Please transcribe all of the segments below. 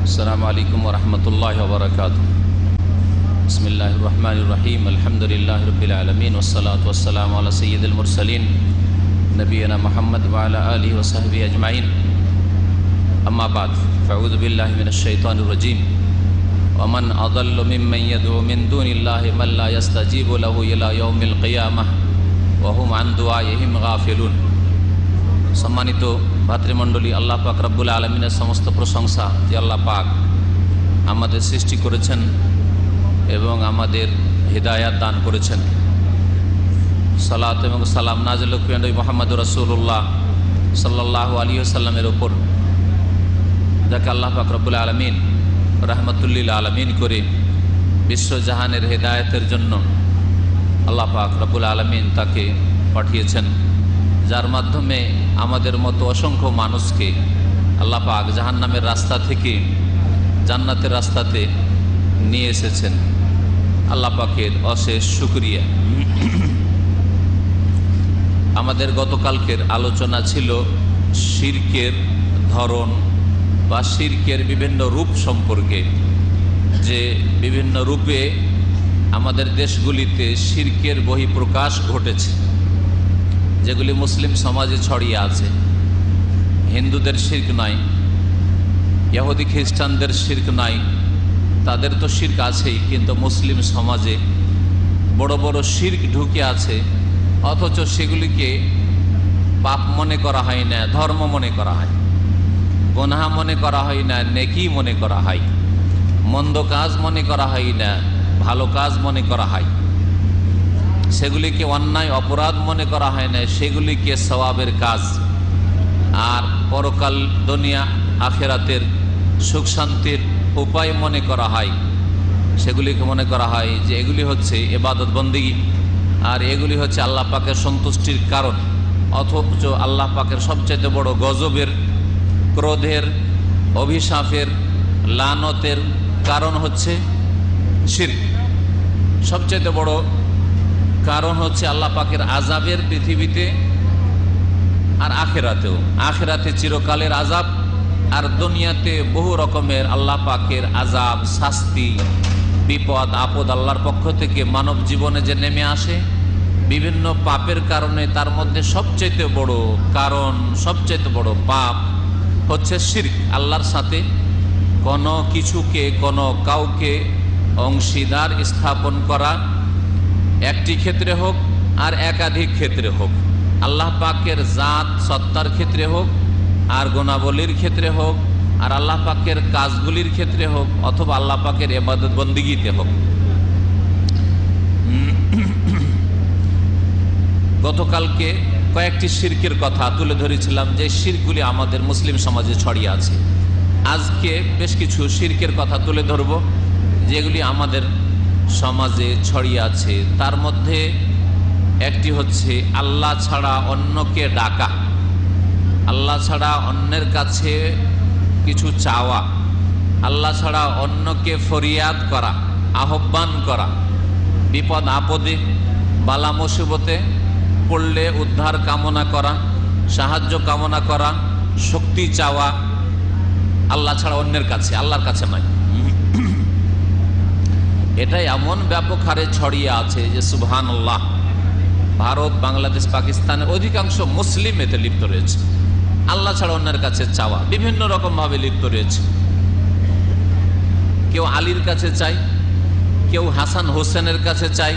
السلام عليكم ورحمة الله وبركاته. بسم الله الرحمن الرحيم. الحمد لله رب العالمين والصلاة والسلام على سيد المرسلين نبينا محمد وعلى آله وصحبه أجمعين. أما بعد فأعوذ بالله من الشيطان الرجيم. ومن أضل ممن يدعو من دون الله من لا يستجيب له إلى يوم القيامة وهم عن دعائهم غافلون. সম্মানিত ভাতৃমণ্ডলী, আল্লাহ পাক রব্বুল আলমিনের সমস্ত প্রশংসা যে আল্লাহ পাক আমাদের সৃষ্টি করেছেন এবং আমাদের হিদায়াত দান করেছেন। সালাত এবং সালাম নাজিল নবী মুহাম্মদ রাসূলুল্লাহ সাল্লাল্লাহু আলাইহি ওয়াসাল্লামের ওপর, যাকে আল্লাহ পাক রব্বুল আলমিন রাহমাতুল্লিল আলমিন করে বিশ্বজাহানের হিদায়াতের জন্য আল্লাহ পাক রব্বুল আলমিন তাকে পাঠিয়েছেন, যার মাধ্যমে আমাদের মতো অসংখ্য মানুষকে আল্লাহ পাক জাহান্নামের রাস্তা থেকে জান্নাতের রাস্তাতে নিয়ে এসেছেন। আল্লাহ পাকের অশেষ শুকরিয়া। আমাদের গতকালকের আলোচনা ছিল শিরকের ধরন বা শিরকের বিভিন্ন রূপ সম্পর্কে, যে বিভিন্ন রূপে আমাদের দেশগুলিতে শিরকের বহিঃপ্রকাশ ঘটেছে, যেগুলি মুসলিম সমাজে ছড়িয়ে আছে। হিন্দুদের শিরক নাই, ইহুদি খ্রিস্টানদের শিরক নাই, তাদের তো শিরক আছেই, কিন্তু মুসলিম সমাজে বড় বড় শিরক ঢুকে আছে, অথচ সেগুলিকে পাপ মনে করা হয় না, ধর্ম মনে করা হয়, গুনাহ মনে করা হয় না, নেকি মনে করা হয়, মন্দ কাজ মনে করা হয় না, ভালো কাজ মনে করা হয়, সেগুলিকে অন্যায় অপরাধ মনে করা হয় না, সেগুলিকে সওয়াবের কাজ আর পরকাল দুনিয়া আখেরাতের সুখ শান্তির উপায় মনে করা হয়। সেগুলিকে মনে করা হয় যে এগুলি হচ্ছে ইবাদত বন্দেগী আর এগুলি হচ্ছে আল্লাহ পাকের সন্তুষ্টির কারণ, অথচ আল্লাহ পাকের সবচেয়ে বড় গজবের, ক্রোধের, অভিশাপের, লানতের কারণ হচ্ছে শিরক। সবচেয়ে বড় কারণ হচ্ছে আল্লাহ পাকের আযাবের পৃথিবীতে আর আখেরাতেও। আখেরাতে চিরকালের আযাব আর দুনিয়াতে বহু রকমের আল্লাহ পাকের আযাব, শাস্তি, বিপদ আপদ আল্লাহর পক্ষ থেকে মানব জীবনে যে নেমে আসে বিভিন্ন পাপের কারণে, তার মধ্যে সবচেয়ে বড় কারণ, সবচেয়ে বড় পাপ হচ্ছে শিরক। আল্লাহর সাথে কোনো কিছুকে, কোনো কাউকে অংশীদার স্থাপন করা, একটি ক্ষেত্রে হোক আর একাধিক ক্ষেত্রে হোক, আল্লাহ পাকের জাত সত্তার ক্ষেত্রে হোক আর গুণাবলীর ক্ষেত্রে হোক আর আল্লাহ পাকের কাজগুলির ক্ষেত্রে হোক, অথবা আল্লাহ পাকের ইবাদত বন্দেগীতে হোক। গতকালকে কয়েকটি শিরকের কথা তুলে ধরেছিলাম, যে শিরকগুলি আমাদের মুসলিম সমাজে ছড়িয়ে আছে। আজকে বেশ কিছু শিরকের কথা তুলে ধরব যেগুলি আমাদের সমাজে ছড়িয়ে আছে। তার মধ্যে একটি হচ্ছে আল্লাহ ছাড়া অন্যকে ডাকা, আল্লাহ ছাড়া অন্যের কাছে কিছু চাওয়া, আল্লাহ ছাড়া অন্যকে ফরিয়াদ করা, আহ্বান করা, বিপদ আপদে বালা মুসিবতে পড়লে উদ্ধার কামনা করা, সাহায্য কামনা করা, শক্তি চাওয়া, আল্লাহ ছাড়া অন্যের কাছে, আল্লাহর কাছে নয়। এটা এমন ব্যাপক হারে ছড়িয়ে আছে যে সুবহানাল্লাহ, ভারত, বাংলাদেশ, পাকিস্তানের অধিকাংশ মুসলিম এতে লিপ্ত রয়েছে। আল্লাহ ছাড়া অন্যের কাছে চাওয়া বিভিন্ন রকমভাবে লিপ্ত রয়েছে। কেউ আলীর কাছে চায়, কেউ হাসান হোসেনের কাছে চায়,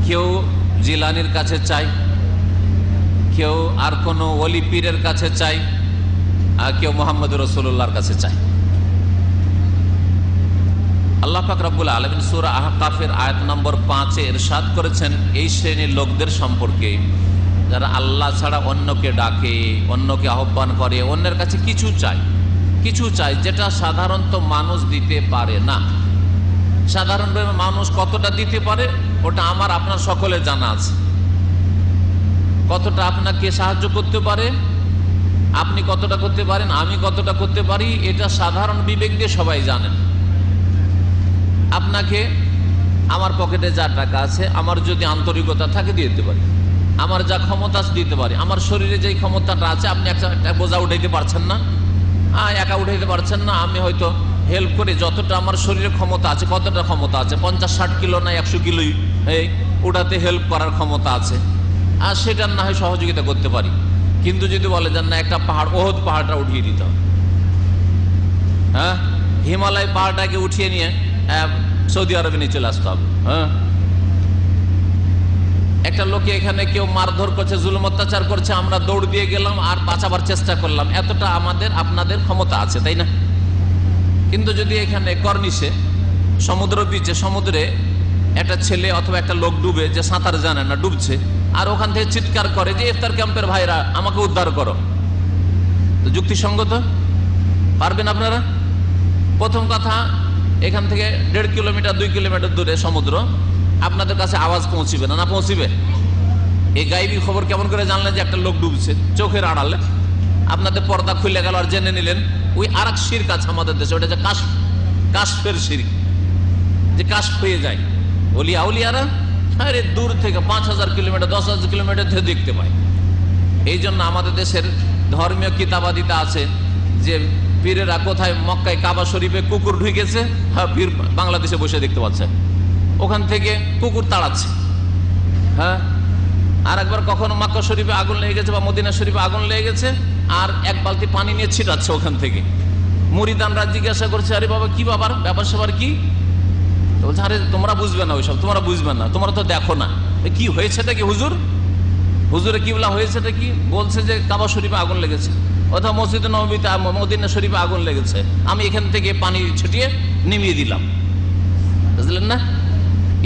কেউ জিলানির কাছে চায়, কেউ আর কোনো ওলি পীরের কাছে চায়, আর কেউ মুহাম্মদ রাসূলুল্লাহর কাছে চায়। আল্লাহ পাক রব্বুল আলামিন সূরা আহকাফের আয়াত নম্বর 5-এ ইরশাদ করেছেন এই শ্রেণীর লোকদের সম্পর্কে, যারা আল্লাহ ছাড়া অন্যকে ডাকে, অন্যকে আহ্বান করে, অন্যের কাছে কিছু চায়, কিছু চায় যেটা সাধারণত মানুষ দিতে পারে না। সাধারণভাবে মানুষ কতটা দিতে পারে ওটা আমার আপনার সকলের জানা আছে। কতটা আপনাকে সাহায্য করতে পারে, আপনি কতটা করতে পারেন, আমি কতটা করতে পারি, এটা সাধারণ বিবেক দিয়ে সবাই জানেন। আপনাকে আমার পকেটে যা টাকা আছে, আমার যদি আন্তরিকতা থাকে দিয়ে দিতে পারি, আমার যা ক্ষমতা আছে দিতে পারি, আমার শরীরে যেই ক্ষমতাটা আছে আপনি একটা বোঝা উঠাইতে পারছেন না, একা উঠে দিতে পারছেন না, আমি হয়তো হেল্প করে যতটা আমার শরীরে ক্ষমতা আছে, কতটা ক্ষমতা আছে, 50-60 কিলো না 100 কিলোই ওটাতে হেল্প করার ক্ষমতা আছে, আর সেটার না হয় সহযোগিতা করতে পারি। কিন্তু যদি বলে যান না একটা পাহাড়, ওহদ পাহাড়টা উঠিয়ে দিতে হবে, হ্যাঁ, হিমালয় পাহাড়টাকে উঠিয়ে নিয়ে সৌদি আরবে নিয়ে চলে আসতে হবে, হ্যাঁ, একটা লোকে এখানে কেউ মারধর করছে, জুলুম অত্যাচার করছে, আমরা দৌড় দিয়ে গেলাম আর বাঁচাবার চেষ্টা করলাম, এতটা আমাদের আপনাদের ক্ষমতা আছে, তাই না? কিন্তু যদি এখানে কর্নিশে সমুদ্র বিচে, সমুদ্রে একটা ছেলে অথবা একটা লোক ডুবে, যে সাঁতার জানে না, ডুবছে, আর ওখান থেকে চিৎকার করে যে ইফতার ক্যাম্পের ভাইরা আমাকে উদ্ধার করো, তো যুক্তিসঙ্গত পারবেন আপনারা? প্রথম কথা, এখান থেকে 1.5 কিলোমিটার 2 কিলোমিটার দূরে সমুদ্র, আপনাদের কাছে আওয়াজ পৌঁছিবে না, না পৌঁছিবে? এই গাইবী খবর কেমন করে জানলেন যে একটা লোক ডুবছে? চোখের আড়ালে আপনাদের পর্দা খুলে গেল আর জেনে নিলেন। ওই আর এক শিরক আছে আমাদের দেশে, ওটা যে কাশফের শিরক, যে কাশফ হয়ে যায়। আউলিয়ারা আরে দূর থেকে 5000 কিলোমিটার 10,000 কিলোমিটার থেকে দেখতে পায়। এই জন্য আমাদের দেশের ধর্মীয় কিতাবাদিতে আছে যে পীরেরা কোথায়, মক্কায় কাবা শরীফে কুকুর ঢুকেছে, হ্যাঁ, পীর বাংলাদেশে বসে দেখতে পাচ্ছে, ওখান থেকে কুকুর তাড়াচ্ছে, হ্যাঁ। আর একবার কখনো মক্কা শরীফে আগুন লেগে গেছে বা মদিনা শরীফে আগুন লেগে গেছে, আর এক বালতি পানি নিয়ে ছিটাচ্ছে ওখান থেকে। মুরিদানরা জিজ্ঞাসা করছে, আরে বাবা কি ব্যাপার স্যাপার কি? বলছে, আরে তোমরা বুঝবে না ওইসব, তোমরা বুঝবে না, তোমরা তো দেখো না কি হয়েছেটা কি হুজুরে কিবলা হয়েছেটা কি? বলছে যে কাবা শরীফে আগুন লেগেছে, অথবা মসজিদে নববীতে, মদিনা শরীফে আগুন লেগেছে, আমি এখান থেকে পানি ছিটিয়ে নিমিয়ে দিলাম। বুঝলেন না?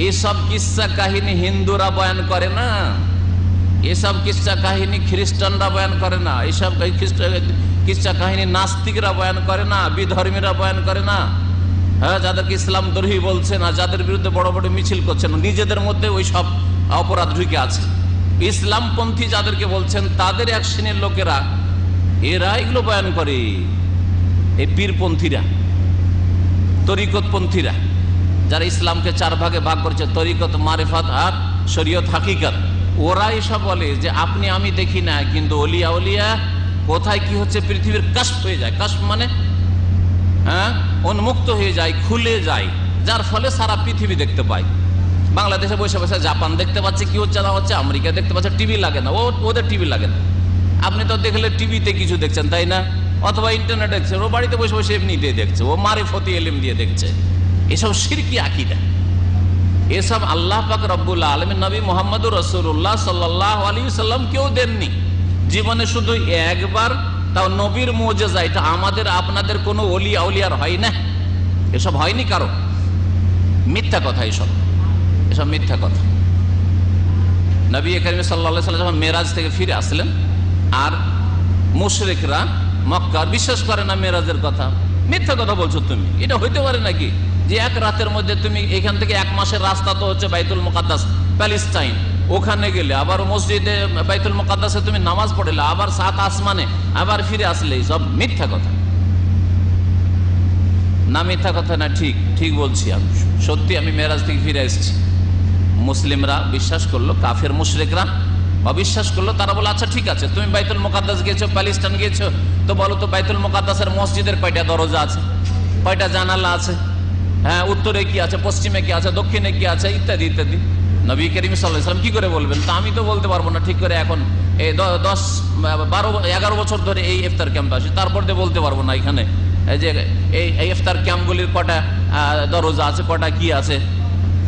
এসব কিস্সা কাহিনী হিন্দুরা বয়ান করে না, এসব কিস্সা কাহিনী খ্রিস্টানরা বয়ান করে না, এসব কিস্সা কাহিনী নাস্তিকরা বয়ান করে না, বিধর্মীরা বয়ান করে না, হ্যাঁ, যাদেরকে ইসলাম দ্রোহী বলছে না, যাদের বিরুদ্ধে বড় বড় মিছিল করছেন, নিজেদের মধ্যে ওই সব অপরাধ ঢুকে আছে। ইসলামপন্থী যাদেরকে বলছেন তাদের এক শ্রেণীর লোকেরা, এরা এগুলো বয়ান করে। এই পীরপন্থীরা, তরিকতপন্থীরা, যারা ইসলামকে 4 ভাগে ভাগ করছে, তরিকত, মারিফাত আর শরীয়ত হাকিকত, ওরা এসব বলে যে আপনি আমি দেখি না, কিন্তু অলিয়া কোথায় কি হচ্ছে পৃথিবীর কাশফ হয়ে যায়। কাশফ মানে হ্যাঁ, উন্মুক্ত হয়ে যায়, খুলে যায়, যার ফলে সারা পৃথিবী দেখতে পায়। বাংলাদেশে বসে বসে জাপান দেখতে পাচ্ছে কি হচ্ছে না হচ্ছে, আমেরিকা দেখতে পাচ্ছে, টিভি লাগে না, ওদের টিভি লাগে না। আপনি তো দেখলে টিভিতে কিছু দেখছেন, তাই না? অথবা ইন্টারনেট দেখছেন, ও বাড়িতে বসে বসে এমনি দিয়ে দেখছে, ও মারিফতি ইলম দিয়ে দেখছে। এসব শিরকি আকীদা, এসব আল্লাহ পাক রব্বুল আলামিন নবী মুহাম্মদুর রাসূলুল্লাহ সাল্লাল্লাহু আলাইহি ওয়াসাল্লাম কেউ দেননি। জীবনে শুধু একবার, তাও নবীর মুজিজা, এটা আমাদের আপনাদের কোনো ওলি আউলিয়ার হয় না, এসব হয়নি কারো। মিথ্যা কথা, এসব মিথ্যা কথা। নবী কারীম সাল্লাল্লাহু আলাইহি ওয়াসাল্লাম যখন মেরাজ থেকে ফিরে আসলেন, আর মুশরিকরা মক্কার বিশ্বাস করে না মেরাজের কথা। মিথ্যা কথা বলছো তুমি, এটা হইতে পারে নাকি যে এক রাতের মধ্যে তুমি এখান থেকে 1 মাসের রাস্তা তো হচ্ছে বাইতুল মুকাদ্দাস, প্যালেস্টাইন, ওখানে গেলে আবার মসজিদে বাইতুল মুকাদ্দাসে তুমি নামাজ পড়লে, আবার 7 আসমানে আবার ফিরে আসলে, সব মিথ্যা কথা। না মিথ্যা কথা না, ঠিক বলছি আমি, সত্যি আমি মেরাজ থেকে ফিরে এসেছি। মুসলিমরা বিশ্বাস করলো, কাফের মুশরিকরা অবিশ্বাস করলো। তারা বলে, আচ্ছা ঠিক আছে, তুমি বাইতুল মুকাদ্দাস গিয়েছো, প্যালেস্টাইন গিয়েছো, তো বলো তো বাইতুল মুকাদ্দাসের মসজিদের কয়টা দরজা আছে, কয়টা জানালা আছে, হ্যাঁ, উত্তরে কি আছে, পশ্চিমে কি আছে, দক্ষিণে কি আছে, ইত্যাদি ইত্যাদি। নবী করিম সাল্লাল্লাহু আলাইহি ওয়াসাল্লাম কি করে বলবেন? তা আমি তো বলতে পারবো না ঠিক করে, এখন এই 10, 12, 11 বছর ধরে এই ইফতার ক্যাম্পে আসি, তারপর দিয়ে বলতে পারবো না এখানে যে এই ইফতার ক্যাম্পগুলির কটা দরজা আছে, কটা কি আছে।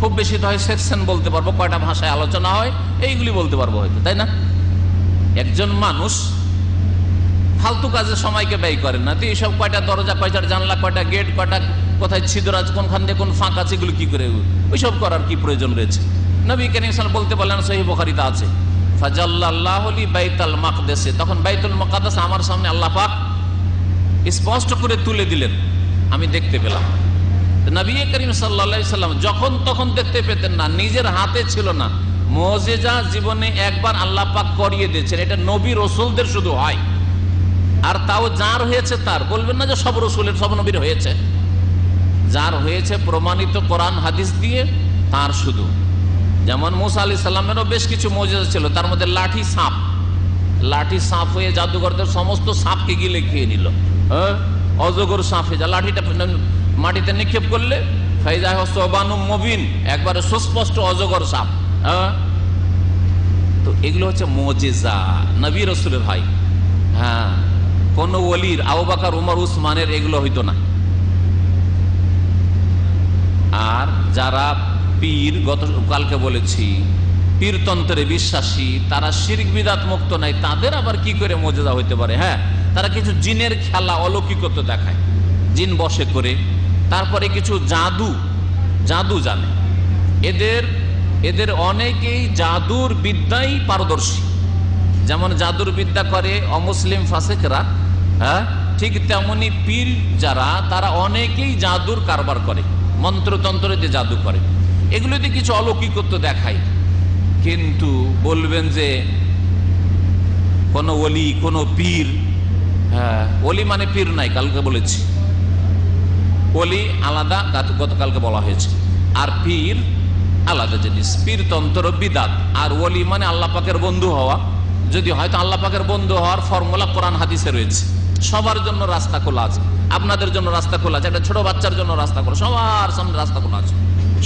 খুব বেশি তো হয় সেকশন বলতে পারবো, কয়টা ভাষায় আলোচনা হয়, এইগুলি বলতে পারবো হয়তো, তাই না? একজন মানুষ ফালতু কাজে সময়কে ব্যয় করে না, তো এইসব কয়টা দরজা, কয়টা জানলা, কয়টা গেট, কয়টা কোথায় ছিদ্র আছে, কোনখান দিয়ে কোন ফাঁক আছে, এগুলো কি করে, ওইসব করার কি প্রয়োজন রয়েছে? নবী কারীম সাল্লাল্লাহু আলাইহি ওয়াসাল্লাম বলতে পারলেন, সহিহ বুখারীতে আছে, ফাজাল্লাল্লাহু লি বাইতুল মাকদিস, তখন বাইতুল মুকাদ্দাস আমার সামনে আল্লাহ পাক স্পষ্ট করে তুলে দিলেন, আমি দেখতে পেলাম। নবী করিম সাল্লাল্লাহু আলাইহি ওয়াসাল্লাম যখন তখন দেখতে পেতেন না, নিজের হাতে ছিল না। মুজিজা জীবনে একবার আল্লাহ পাক করিয়ে দিয়েছেন, এটা নবী রাসূলদের শুধু হয়, আর তাও যার হয়েছে তার। বলবেন না যে সব রাসূলের, সব নবীর হয়েছে, যার হয়েছে প্রমাণিত কোরআন হাদিস দিয়ে তার শুধু। যেমন মুসা আলাইহিস সালামেরও বেশ কিছু মুজিজা ছিল, তার মধ্যে লাঠি সাপ হয়ে জাদুঘরদের সমস্ত সাপকে গিলে খেয়ে নিল, হ্যাঁ। অজগর সাপে যা লাঠিটা মাটিতে নিক্ষেপ করলে ফাইজা সোবানু মুবিন, একবারে সুস্পষ্ট অজগর সাপ। হ্যাঁ, তো এগুলো হচ্ছে মুজিজা নবী রাসূলের। ভাই হ্যাঁ, কোন ওলির, আবু বকর, উমর, উসমানের এগুলো হইতো না। আর যারা পীর, গতকালকে বলেছি পীরতন্ত্রে বিশ্বাসী, তারা শিরক বিদআত মুক্ত নাই, তাদের আবার কি করে মুজিজা হইতে পারে? হ্যাঁ, তারা কিছু জিনের খেলা, অলৌকিকত্ব দেখায়, জিন বশে করে। তারপরে কিছু জাদু জানে। এদের অনেকেই জাদুর বিদ্যায় পারদর্শী। যেমন জাদুর বিদ্যা করে অমুসলিম ফাসেকরা, হ্যাঁ, ঠিক তেমনি পীর যারা, তারা অনেকেই জাদুর কারবার করে, মন্ত্রতন্ত্র দিয়ে জাদু করে। এগুলোতে কিছু অলৌকিকত্ব দেখায়, কিন্তু বলবেন যে কোন ওলি, কোন পীর, হ্যাঁ, ওলি মানে পীর নাই, কালকে বলেছি। ওলি আলাদা, গতকালকে বলা হয়েছে, আর পীর আলাদা জিনিস। পীরতন্ত্র বিদআত, আর ওলি মানে আল্লাহ পাকের বন্ধু হওয়া। যদি হয়তো আল্লাহ পাকের বন্ধু হওয়ার ফর্মুলা কোরআন হাদিসে রয়েছে, সবার জন্য রাস্তা খোলা আছে, আপনাদের জন্য রাস্তা খোলা আছে, একটা ছোট বাচ্চার জন্য রাস্তা খোলা, সবার সামনে রাস্তা খোলা আছে।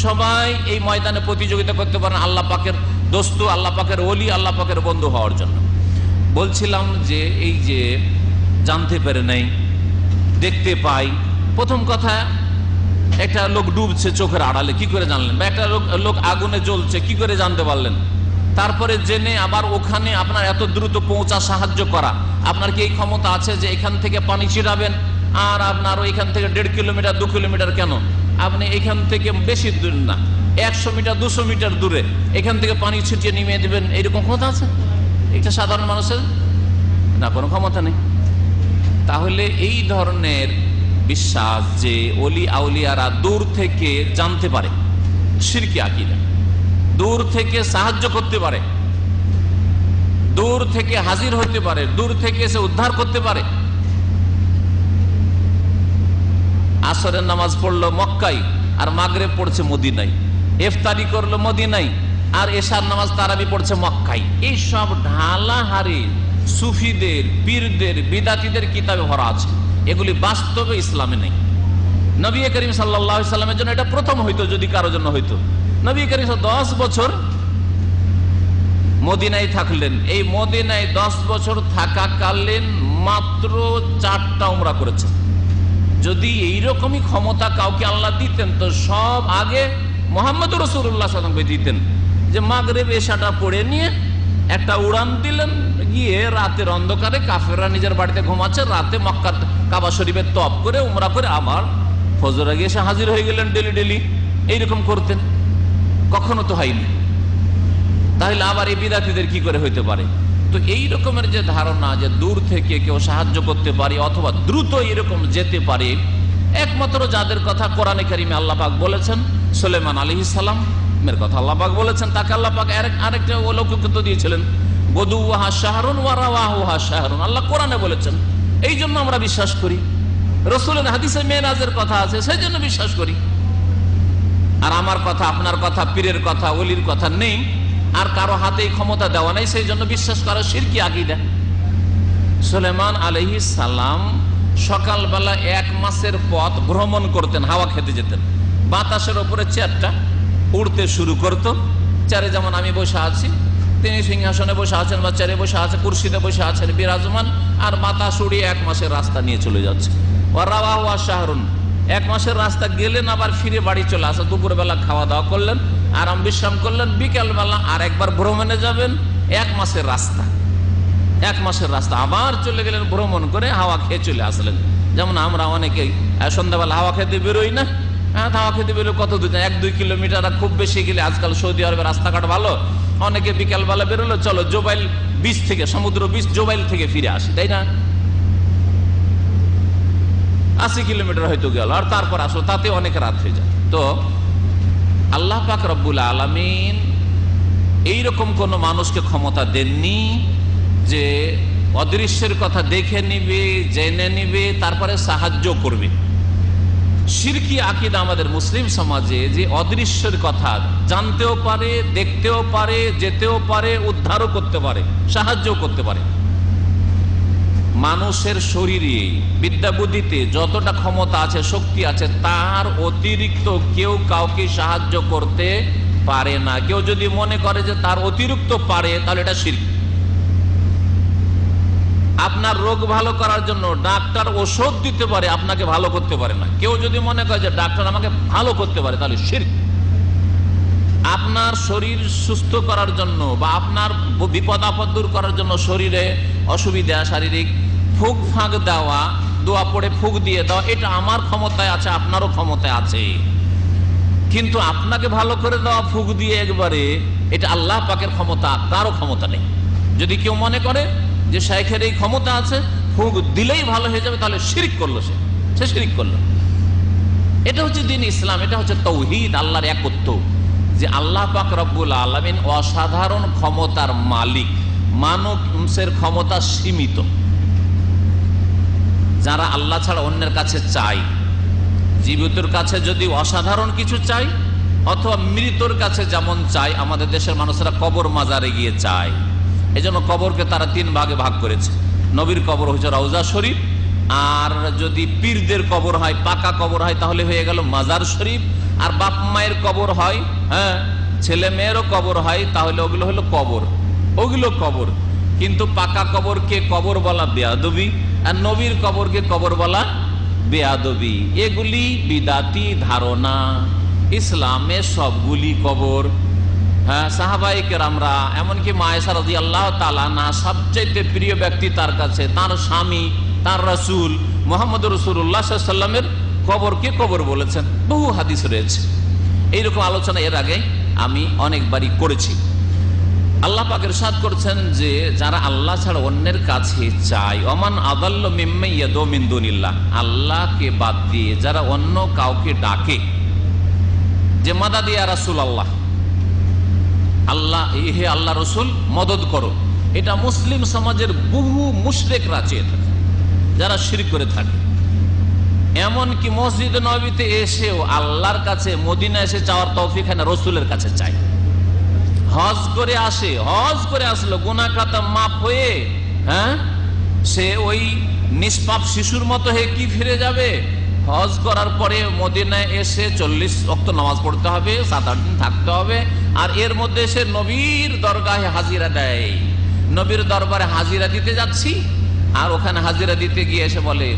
সবাই এই ময়দানে প্রতিযোগিতা করতে পারেন আল্লাহ পাকের দোস্ত, আল্লাহ পাকের ওলি, আল্লাহ পাকের বন্ধু হওয়ার জন্য। বলছিলাম যে এই যে জানতে পারে নাই, দেখতে পাই। প্রথম কথা, একটা লোক ডুবছে চোখের আড়ালে, কি করে জানলেন? বা একটা লোক আগুনে জ্বলছে, কি করে জানতে পারলেন? তারপরে জেনে আবার ওখানে আপনার এত দ্রুত পৌঁছা, সাহায্য করা, আপনার কি এই ক্ষমতা আছে যে এখান থেকে পানি ছিটাবেন আর আপনার এখান থেকে 1.5 কিলোমিটার 2 কিলোমিটার কেন, আপনি এখান থেকে বেশি দূর না, 100 মিটার 200 মিটার দূরে এখান থেকে পানি ছিটিয়ে নিয়ে দেবেন, এইরকম ক্ষমতা আছে? এটা সাধারণ মানুষের না, কোনো ক্ষমতা নেই। তাহলে এই ধরনের বিশ্বাস যে ওলি আউলিয়ারা দূর থেকে জানতে পারে, শিরকি আকীদা। দূর থেকে সাহায্য করতে পারে, দূর থেকে হাজির হতে পারে, দূর থেকে এসে উদ্ধার করতে পারে। আসরের নামাজ পড়লো মক্কায় আর মাগরিব পড়ছে মদিনায়, ইফতারি করলো মদিনায় আর এশার নামাজ তারাবি পড়ছে মক্কায়। এই সব ঢালাহারি সুফিদের, পীরদের, বিদাতীদের কিতাবে ভরা আছে। এগুলি বাস্তবে ইসলামে নেই। নবী করিম সাল্লাল্লাহু আলাইহি সাল্লামের জন্য এটা প্রথম হইতো, যদি কারোর জন্য হইতো। নবী করিম 10 বছর মদিনায় থাকলেন। এই মদিনায় 10 বছর থাকাকালীন মাত্র 4টা উমরা করেছেন। যদি এইরকমই ক্ষমতা কাউকে আল্লাহ দিতেন, তো সব আগে মুহাম্মদুর রাসূলুল্লাহ সাল্লাল্লাহু আলাইহি ওয়াসাল্লাম দিতেন, যে মাগরিব এশাটা পড়ে নিয়ে একটা উড়ান দিলেন, গিয়ে রাতের অন্ধকারে কাফেররা নিজের বাড়িতে ঘুমাচ্ছে, রাতে মক্কার কাবা শরীফে তওয়াফ করে উমরা করে আবার ফজর আগে এসে হাজির হয়ে গেলেন। ডেলি এইরকম করতেন, কখনো তো হয়নি। তাহলে আবার এই বিদাতীদের কি করে হইতে পারে? তো এই রকমের যে ধারণা যে দূর থেকে কেউ সাহায্য করতে পারে অথবা দ্রুত এরকম যেতে পারে, একমাত্র যাদের কথা কোরআনে কারিমে আল্লাহ পাক বলেছেন, সুলাইমান আলাইহিস সালামের কথা আল্লাহ পাক বলেছেন, তাকে আল্লাহ পাক আরেকটা অলৌকিকত্ব দিয়েছিলেন, গদুওয়াহা শাহরুন ওয়া রাওয়াহুহা শাহরুন। আল্লাহ কোরআনে বলেছেন, এই জন্য আমরা বিশ্বাস করি। রাসূলের হাদিসে মেরাজের কথা আছে, সেই জন্য বিশ্বাস করি। আর আমার কথা, আপনার কথা, পীরের কথা, ওলির কথা নেই, আর কারো হাতে ক্ষমতা দেওয়া নেই, সেই জন্য বিশ্বাস করা শিরকি আকীদা। সুলাইমান আলাইহিস সালাম সকালবেলা 1 মাসের পথ ভ্রমণ করতেন, হাওয়া খেতে যেতেন। বাতাসের উপরে চেয়ারটা উড়তে শুরু করত। চেয়ারে যেমন আমি বসে আছি, তিনি সিংহাসনে বসে আছেন বা চেয়ারে বসে আছে, কুরসিতে বসে আছেন বিরাজমান, আর বাতাস উড়িয়ে 1 মাসের রাস্তা নিয়ে চলে যাচ্ছে। ওয়া রাওয়াহুহা শাহরুন, 1 মাসের রাস্তা গেলেন, আবার ফিরে বাড়ি চলে আসা। দুপুরবেলা খাওয়া দাওয়া করলেন, আরাম বিশ্রাম করলেন, বিকেলবেলা আর একবার ভ্রমণে যাবেন। 1 মাসের রাস্তা, 1 মাসের রাস্তা আবার চলে গেলেন ভ্রমণ করে, হাওয়া খেয়ে চলে আসলেন। যেমন আমরা অনেকেই সন্ধ্যাবেলা হাওয়া খেতে বেরোই না, হাওয়া খেতে বেরোলে কত দূর, 1-2 কিলোমিটার, খুব বেশি গেলে, আজকাল সৌদি আরবে রাস্তাঘাট ভালো, অনেকে বিকেলবেলা বেরোলো, চলো জোবাইল বিচ থেকে, সমুদ্র বিচ জোবাইল থেকে ফিরে আসি, তাই না? 80 কিলোমিটার হয়তো গেল, আর তারপর আসো, তাতে অনেক রাত হয়ে যায়। তো আল্লাহ পাক রব্বুল আলামিন এইরকম কোন মানুষকে ক্ষমতা দেননি যে অদৃশ্যের কথা দেখে নিবে, জেনে নিবে, তারপরে সাহায্য করবে। শিরকি আকীদা আমাদের মুসলিম সমাজে যে অদৃশ্যের কথা জানতেও পারে, দেখতেও পারে, যেতেও পারে, উদ্ধারও করতে পারে, সাহায্য করতে পারে। মানুষের শরীরে বিদ্যা বুদ্ধিতে যতটা ক্ষমতা আছে, শক্তি আছে, তার অতিরিক্ত কেউ কাউকে সাহায্য করতে পারে না। কেউ যদি মনে করে যে তার অতিরিক্ত পারে, তাহলে এটা শিরক। আপনার রোগ ভালো করার জন্য ডাক্তার ওষুধ দিতে পারে, আপনাকে ভালো করতে পারে না। কেউ যদি মনে করে যে ডাক্তার আমাকে ভালো করতে পারে, তাহলে শিরক। আপনার শরীর সুস্থ করার জন্য বা আপনার বিপদ আপদ দূর করার জন্য শরীরে অসুবিধা, শারীরিক ফুক ফাঁক দেওয়া, দোয়া পড়ে ফুক দিয়ে দেওয়া, এটা আমার ক্ষমতায় আছে, আপনারও ক্ষমতায় আছে। কিন্তু আপনাকে ভালো করে দেওয়া ফুক দিয়ে একবারে, এটা আল্লাহ পাকের ক্ষমতা, কারো ক্ষমতা নেই। যদি কেউ মনে করে যে শাইখের এই ক্ষমতা আছে, ফুক দিলেই ভালো হয়ে যাবে, তাহলে শিরক করলো, সে শিরক করলো। এটা হচ্ছে দ্বীন ইসলাম, এটা হচ্ছে তাওহীদ, আল্লাহর একত্ব। যে আল্লাহ পাক রব্বুল আলামিন অসাধারণ ক্ষমতার মালিক, মানুষের ক্ষমতা সীমিত। যারা আল্লাহ ছাড়া অন্যের কাছে চাই, জীবিতর কাছে যদি অসাধারণ কিছু চাই, অথবা মৃতর কাছে যেমন চাই, আমাদের দেশের মানুষেরা কবর মাজারে গিয়ে চায়। এই জন্য কবরকে তারা 3 ভাগে ভাগ করেছে। নবীর কবর হচ্ছে রওজা শরীফ, আর যদি পীরদের কবর হয়, পাকা কবর হয়, তাহলে হয়ে গেল মাজার শরীফ। আর বাপ মায়ের কবর হয়, হ্যাঁ, ছেলে মেয়েরও কবর হয়, তাহলে ওগুলো হলো কবর, ওগুলো কবর। কিন্তু পাকা কবরকে কবর বলা বেয়াদবি, আর নবীর কবরকে কবর বলা বেয়াদবি। এগুলি বিদাতি ধারণা। ইসলামে সবগুলি কবর। হ্যাঁ, সাহাবায়ে কেরামরা, এমনকি মা আয়েশা রাদিয়াল্লাহু তাআলা আনহা, সবচেয়ে প্রিয় ব্যক্তি তার কাছে তার স্বামী, তার রাসূল মুহাম্মদুর রাসূলুল্লাহ সাল্লাল্লাহু আলাইহি ওয়াসাল্লামের কবরকে কবর বলেছেন। বহু হাদিস রয়েছে। এইরকম আলোচনা এর আগে আমি অনেকবারই করেছি। আল্লাহ পাক ইরশাদ করছেন যে যারা আল্লাহ ছাড়া অন্যের কাছে চায়, ওমান আযাল্লু মিম্মান ইয়াদউ মিন দুনিল্লাহ, আল্লাহকে বাদ দিয়ে যারা অন্য কাউকে ডাকে, যে মাদাদ ইয়া রাসূলুল্লাহ, আল্লাহ, হে আল্লাহ রসুল মদদ করো। এটা মুসলিম সমাজের বহু মুশরিকরা চেয়ে থাকে, যারা শিরক করে থাকে। এমনকি মসজিদে নববীতে এসেও আল্লাহর কাছে, মদিনা এসে চাওয়ার তৌফিক হয় না, রসুলের কাছে চাই। হজ করে আসে, হজ করে আসলো, গুনাহ খাতা মাফ হয়ে, হ্যাঁ, সে ওই নিষ্পাপ শিশুর মতো হয়ে কি ফিরে যাবে? হজ করার পরে মদিনায় এসে 40 ওয়াক্ত নামাজ পড়তে হবে, 7-8 দিন থাকতে হবে, আর এর মধ্যে সে নবীর দরগাহে হাজিরা দেয়। নবীর দরবারে হাজিরা দিতে যাচ্ছি, আর ওখানে হাজিরা দিতে গিয়ে এসে বলে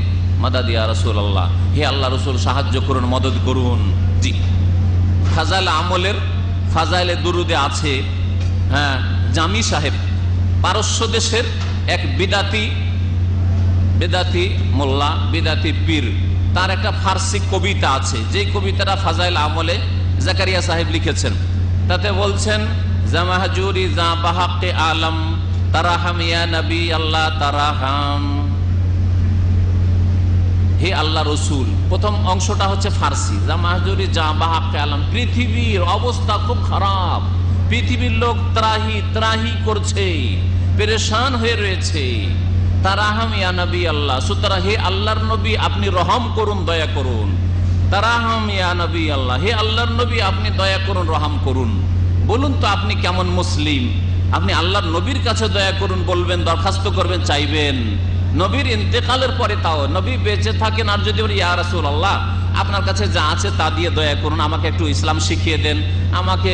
মাদাদ ইয়া রাসূলুল্লাহ, হে আল্লাহ রসুল সাহায্য করুন, মদদ করুন। জি, ফাজাইল আমলের ফাজাইলে দুরুদে আছে, হ্যাঁ, জামি সাহেব, পারস্য দেশের এক বিদাতি মোল্লা, বিদাতি পীর, তার একটা ফার্সি কবিতা আছে, যে কবিতাটা ফাজাইল আমলে জাকারিয়া সাহেব লিখেছেন। তাতে বলছেন, জামাহাজুরি জা বাহাকে আলম তারাহাম ইয়া নবী আল্লাহ তারাহাম, হে আল্লাহ রসুল। প্রথম অংশটা হচ্ছে ফার্সি, জামাহাজুরি জা বাহাকে আলম, পৃথিবীর অবস্থা খুব খারাপ, পৃথিবীর লোক ত্রাহি ত্রাহি করছে, পেরেশান হয়ে রয়েছে। তারাহাম ইয়া নবী আল্লাহ, সুতরাং হে আল্লাহর নবী আপনি রহম করুন, দয়া করুন। তারাহাম ইয়া নবী আল্লাহ, হে আল্লাহর নবী আপনি দয়া করুন, রহম করুন। বলুন তো আপনি কেমন মুসলিম, আপনি আল্লাহর নবীর কাছে দয়া করুন বলবেন, দরখাস্ত করবেন, চাইবেন। নবীর ইন্তেকালের পরে তাও, নবী বেঁচে থাকেন আর যদি বলি ইয়া রাসূলুল্লাহ আপনার কাছে যা আছে তা দিয়ে দয়া করুন, আমাকে একটু ইসলাম শিখিয়ে দেন, আমাকে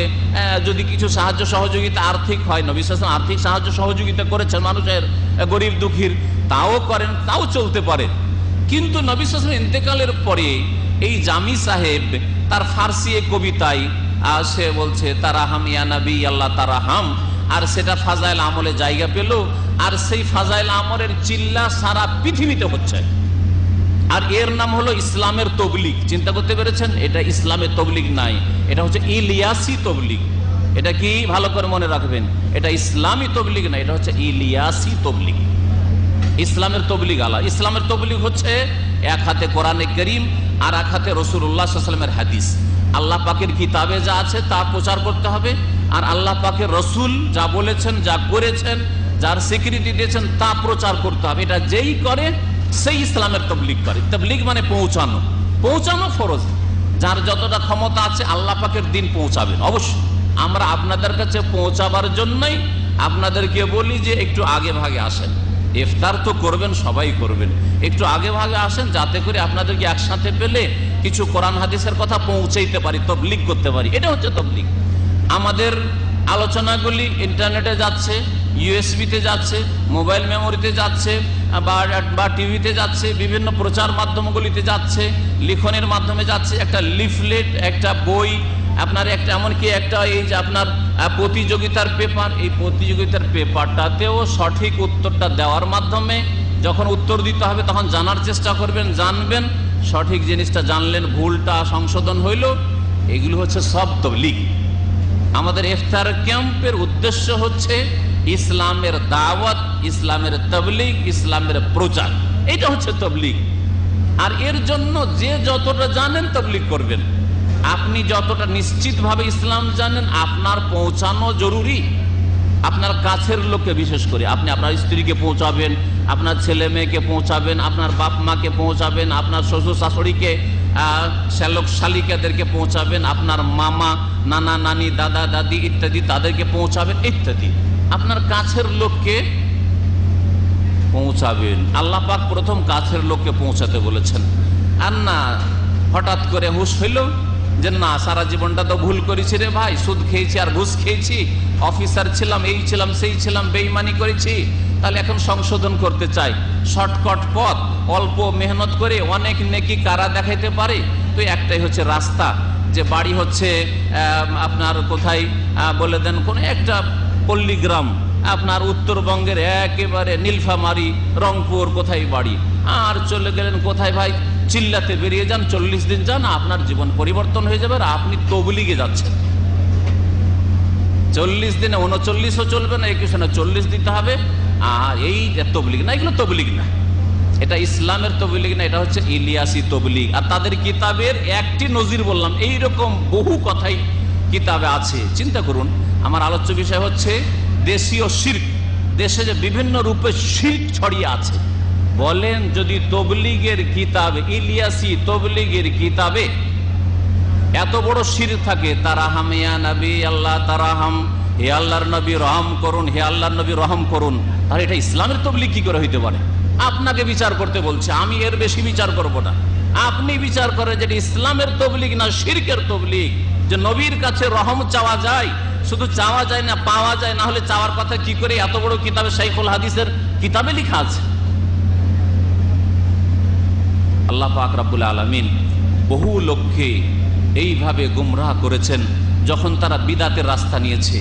যদি কিছু সাহায্য সহযোগিতা আর্থিক হয়, নবী সাল্লাল্লাহু আলাইহি ওয়াসাল্লাম আর্থিক সাহায্য সহযোগিতা করেছেন মানুষের, গরিব দুঃখীর, তাও করেন, তাও চলতে পারে। কিন্তু নবী সাল্লাল্লাহু আলাইহি ওয়াসাল্লাম ইন্তেকালের পরে এই জামি সাহেব তার ফার্সি কবিতায় সে বলছে তারাহাম ইয়া নবী আল্লাহ তারাহাম, আর সেটা ফাজাইল আমলে জায়গা পেল, আর সেই ফাজাইল আমলের চিল্লা সারা পৃথিবীতে হচ্ছে। আর এর নাম হলো ইসলামের তবলিগ। চিন্তা করতে পেরেছেন? এটা ইসলামের তবলিগ নাই, এটা হচ্ছে ইলিয়াসি তবলিগ। এটা কি ভালো করে মনে রাখবেন, এটা ইসলামী তবলিগ না, এটা হচ্ছে ইলিয়াসি তবলিগ। ইসলামের তবলিগ আলাদা। ইসলামের তবলিগ হচ্ছে এক হাতে কোরআনে কারীম আর এক হাতে রাসূলুল্লাহ সাল্লাল্লাহু আলাইহি ওয়াসাল্লামের হাদিস। আল্লাহ পাকের কিতাবে যা আছে তা প্রচার করতে হবে, আর আল্লাহ পাকের রসুল যা বলেছেন, যা করেছেন, যার স্বীকৃতি দিয়েছেন তা প্রচার করতে হবে। এটা যেই করে সেই ইসলামের তবলিগ করে। তবলিগ মানে পৌঁছানো, পৌঁছানো ফরজ। যার যতটা ক্ষমতা আছে আল্লাহ পাকের দিন পৌঁছাবেন অবশ্যই। আমরা আপনাদের কাছে পৌঁছাবার জন্যই আপনাদেরকে বলি যে একটু আগে ভাগে আসেন, ইফতার তো করবেন, সবাই করবেন, একটু আগে ভাগে আসেন, যাতে করে আপনাদেরকে একসাথে পেলে কিছু কোরআন হাদিসের কথা পৌঁছাইতে পারি, তবলিগ করতে পারি। এটা হচ্ছে তবলিগ। আমাদের আলোচনাগুলি ইন্টারনেটে যাচ্ছে, ইউএসবিতে যাচ্ছে, মোবাইল মেমোরিতে যাচ্ছে, বা টিভিতে যাচ্ছে, বিভিন্ন প্রচার মাধ্যমগুলিতে যাচ্ছে, লিখনের মাধ্যমে যাচ্ছে, একটা লিফলেট, একটা বই, আপনার একটা এমনকি একটা এই যে আপনার প্রতিযোগিতার পেপার, এই প্রতিযোগিতার পেপারটাতেও সঠিক উত্তরটা দেওয়ার মাধ্যমে যখন উত্তর দিতে হবে তখন জানার চেষ্টা করবেন, জানবেন, সঠিক জিনিসটা জানলেন, ভুলটা সংশোধন হইল। এগুলো হচ্ছে সব তবলিগ। আমাদের ইফতার ক্যাম্পের উদ্দেশ্য হচ্ছে ইসলামের দাওয়াত, ইসলামের তবলিগ, ইসলামের প্রচার। এটা হচ্ছে তবলিগ। আর এর জন্য যে যতটা জানেন তবলিগ করবেন। আপনি যতটা নিশ্চিতভাবে ইসলাম জানেন আপনার পৌঁছানো জরুরি। আপনার কাছের লোককে, বিশেষ করে আপনি আপনার স্ত্রীকে পৌঁছাবেন, আপনার ছেলে মেয়েকে পৌঁছাবেন, আপনার বাপ মাকে পৌঁছাবেন, আপনার শ্বশুর শাশুড়িকে, শ্যালক শালিকাদেরকে পৌঁছাবেন, আপনার মামা, নানা নানি, দাদা দাদি ইত্যাদি তাদেরকে পৌঁছাবেন, ইত্যাদি আপনার কাছের লোককে পৌঁছাবেন। আল্লাহ পাক প্রথম কাছের লোককে পৌঁছাতে বলেছেন। আর না হঠাৎ করে হুঁশ হইল যে না, সারা জীবনটা তো ভুল করেছি রে ভাই, সুদ খেয়েছি আর ঘুষ খেয়েছি, অফিসার ছিলাম, এই ছিলাম, সেই ছিলাম, বেঈমানি করেছি, তাহলে এখন সংশোধন করতে চাই। শর্টকাট পথ, অল্প মেহনত করে অনেক নেকি কারা দেখাইতে পারে? তো একটাই হচ্ছে রাস্তা, যে বাড়ি হচ্ছে আপনার কোথায় বলে দেন, কোন একটা পল্লীগ্রাম, আপনার উত্তরবঙ্গের একেবারে নীলফামারী, রংপুর কোথায় বাড়ি, আর চলে গেলেন কোথায় ভাই, চিল্লাতে বেরিয়ে যান, 40 দিন যান, আপনার জীবন পরিবর্তন হয়ে যাবে। আর আপনি তবলিগে যাচ্ছেন, 40 দিনে 39ও চলবে না, 21 না, 40 দিতে হবে। আর এই তবলিগ না, এগুলো তবলিগ না, এটা ইসলামের তবলিগ না, এটা হচ্ছে ইলিয়াসি তবলিগ। আর তাদের কিতাবের একটি নজির বললাম, এইরকম বহু কথাই কিতাবে আছে। চিন্তা করুন, আমার আলোচ্য বিষয় হচ্ছে দেশীয় শিরক। দেশে যে বিভিন্ন রূপে শিরক ছড়িয়ে আছে, বলেন যদি তবলিগের কিতাবে, ইলিয়াসি তবলিগের কিতাবে এত বড় শিরক থাকে, তারাহাম ইয়া নবী আল্লাহ তারাহাম, হে আল্লাহর নবী রহম করুন, হে আল্লাহর নবী রহম করুন, তাহলে এটা ইসলামের তবলিগ কি করে হইতে পারে? আপনাকে বিচার করতে বলছে, আমি এর বেশি বিচার করব না। আপনি বিচার করেন যেটা ইসলামের তবলিগ না শিরকের তবলিগ। যে নবীর কাছে রহম চাওয়া যায়, শুধু চাওয়া যায় না, পাওয়া যায়। না হলে চাওয়ার কথা কি করে? এত বড় কিতাবে, শাইখুল হাদিসের কিতাবে লেখা আছে। আল্লাহ পাক রব্বুল আলামিন বহু লোককে এইভাবে গুমরাহ করেছেন যখন তারা বিদাতের রাস্তা নিয়েছে।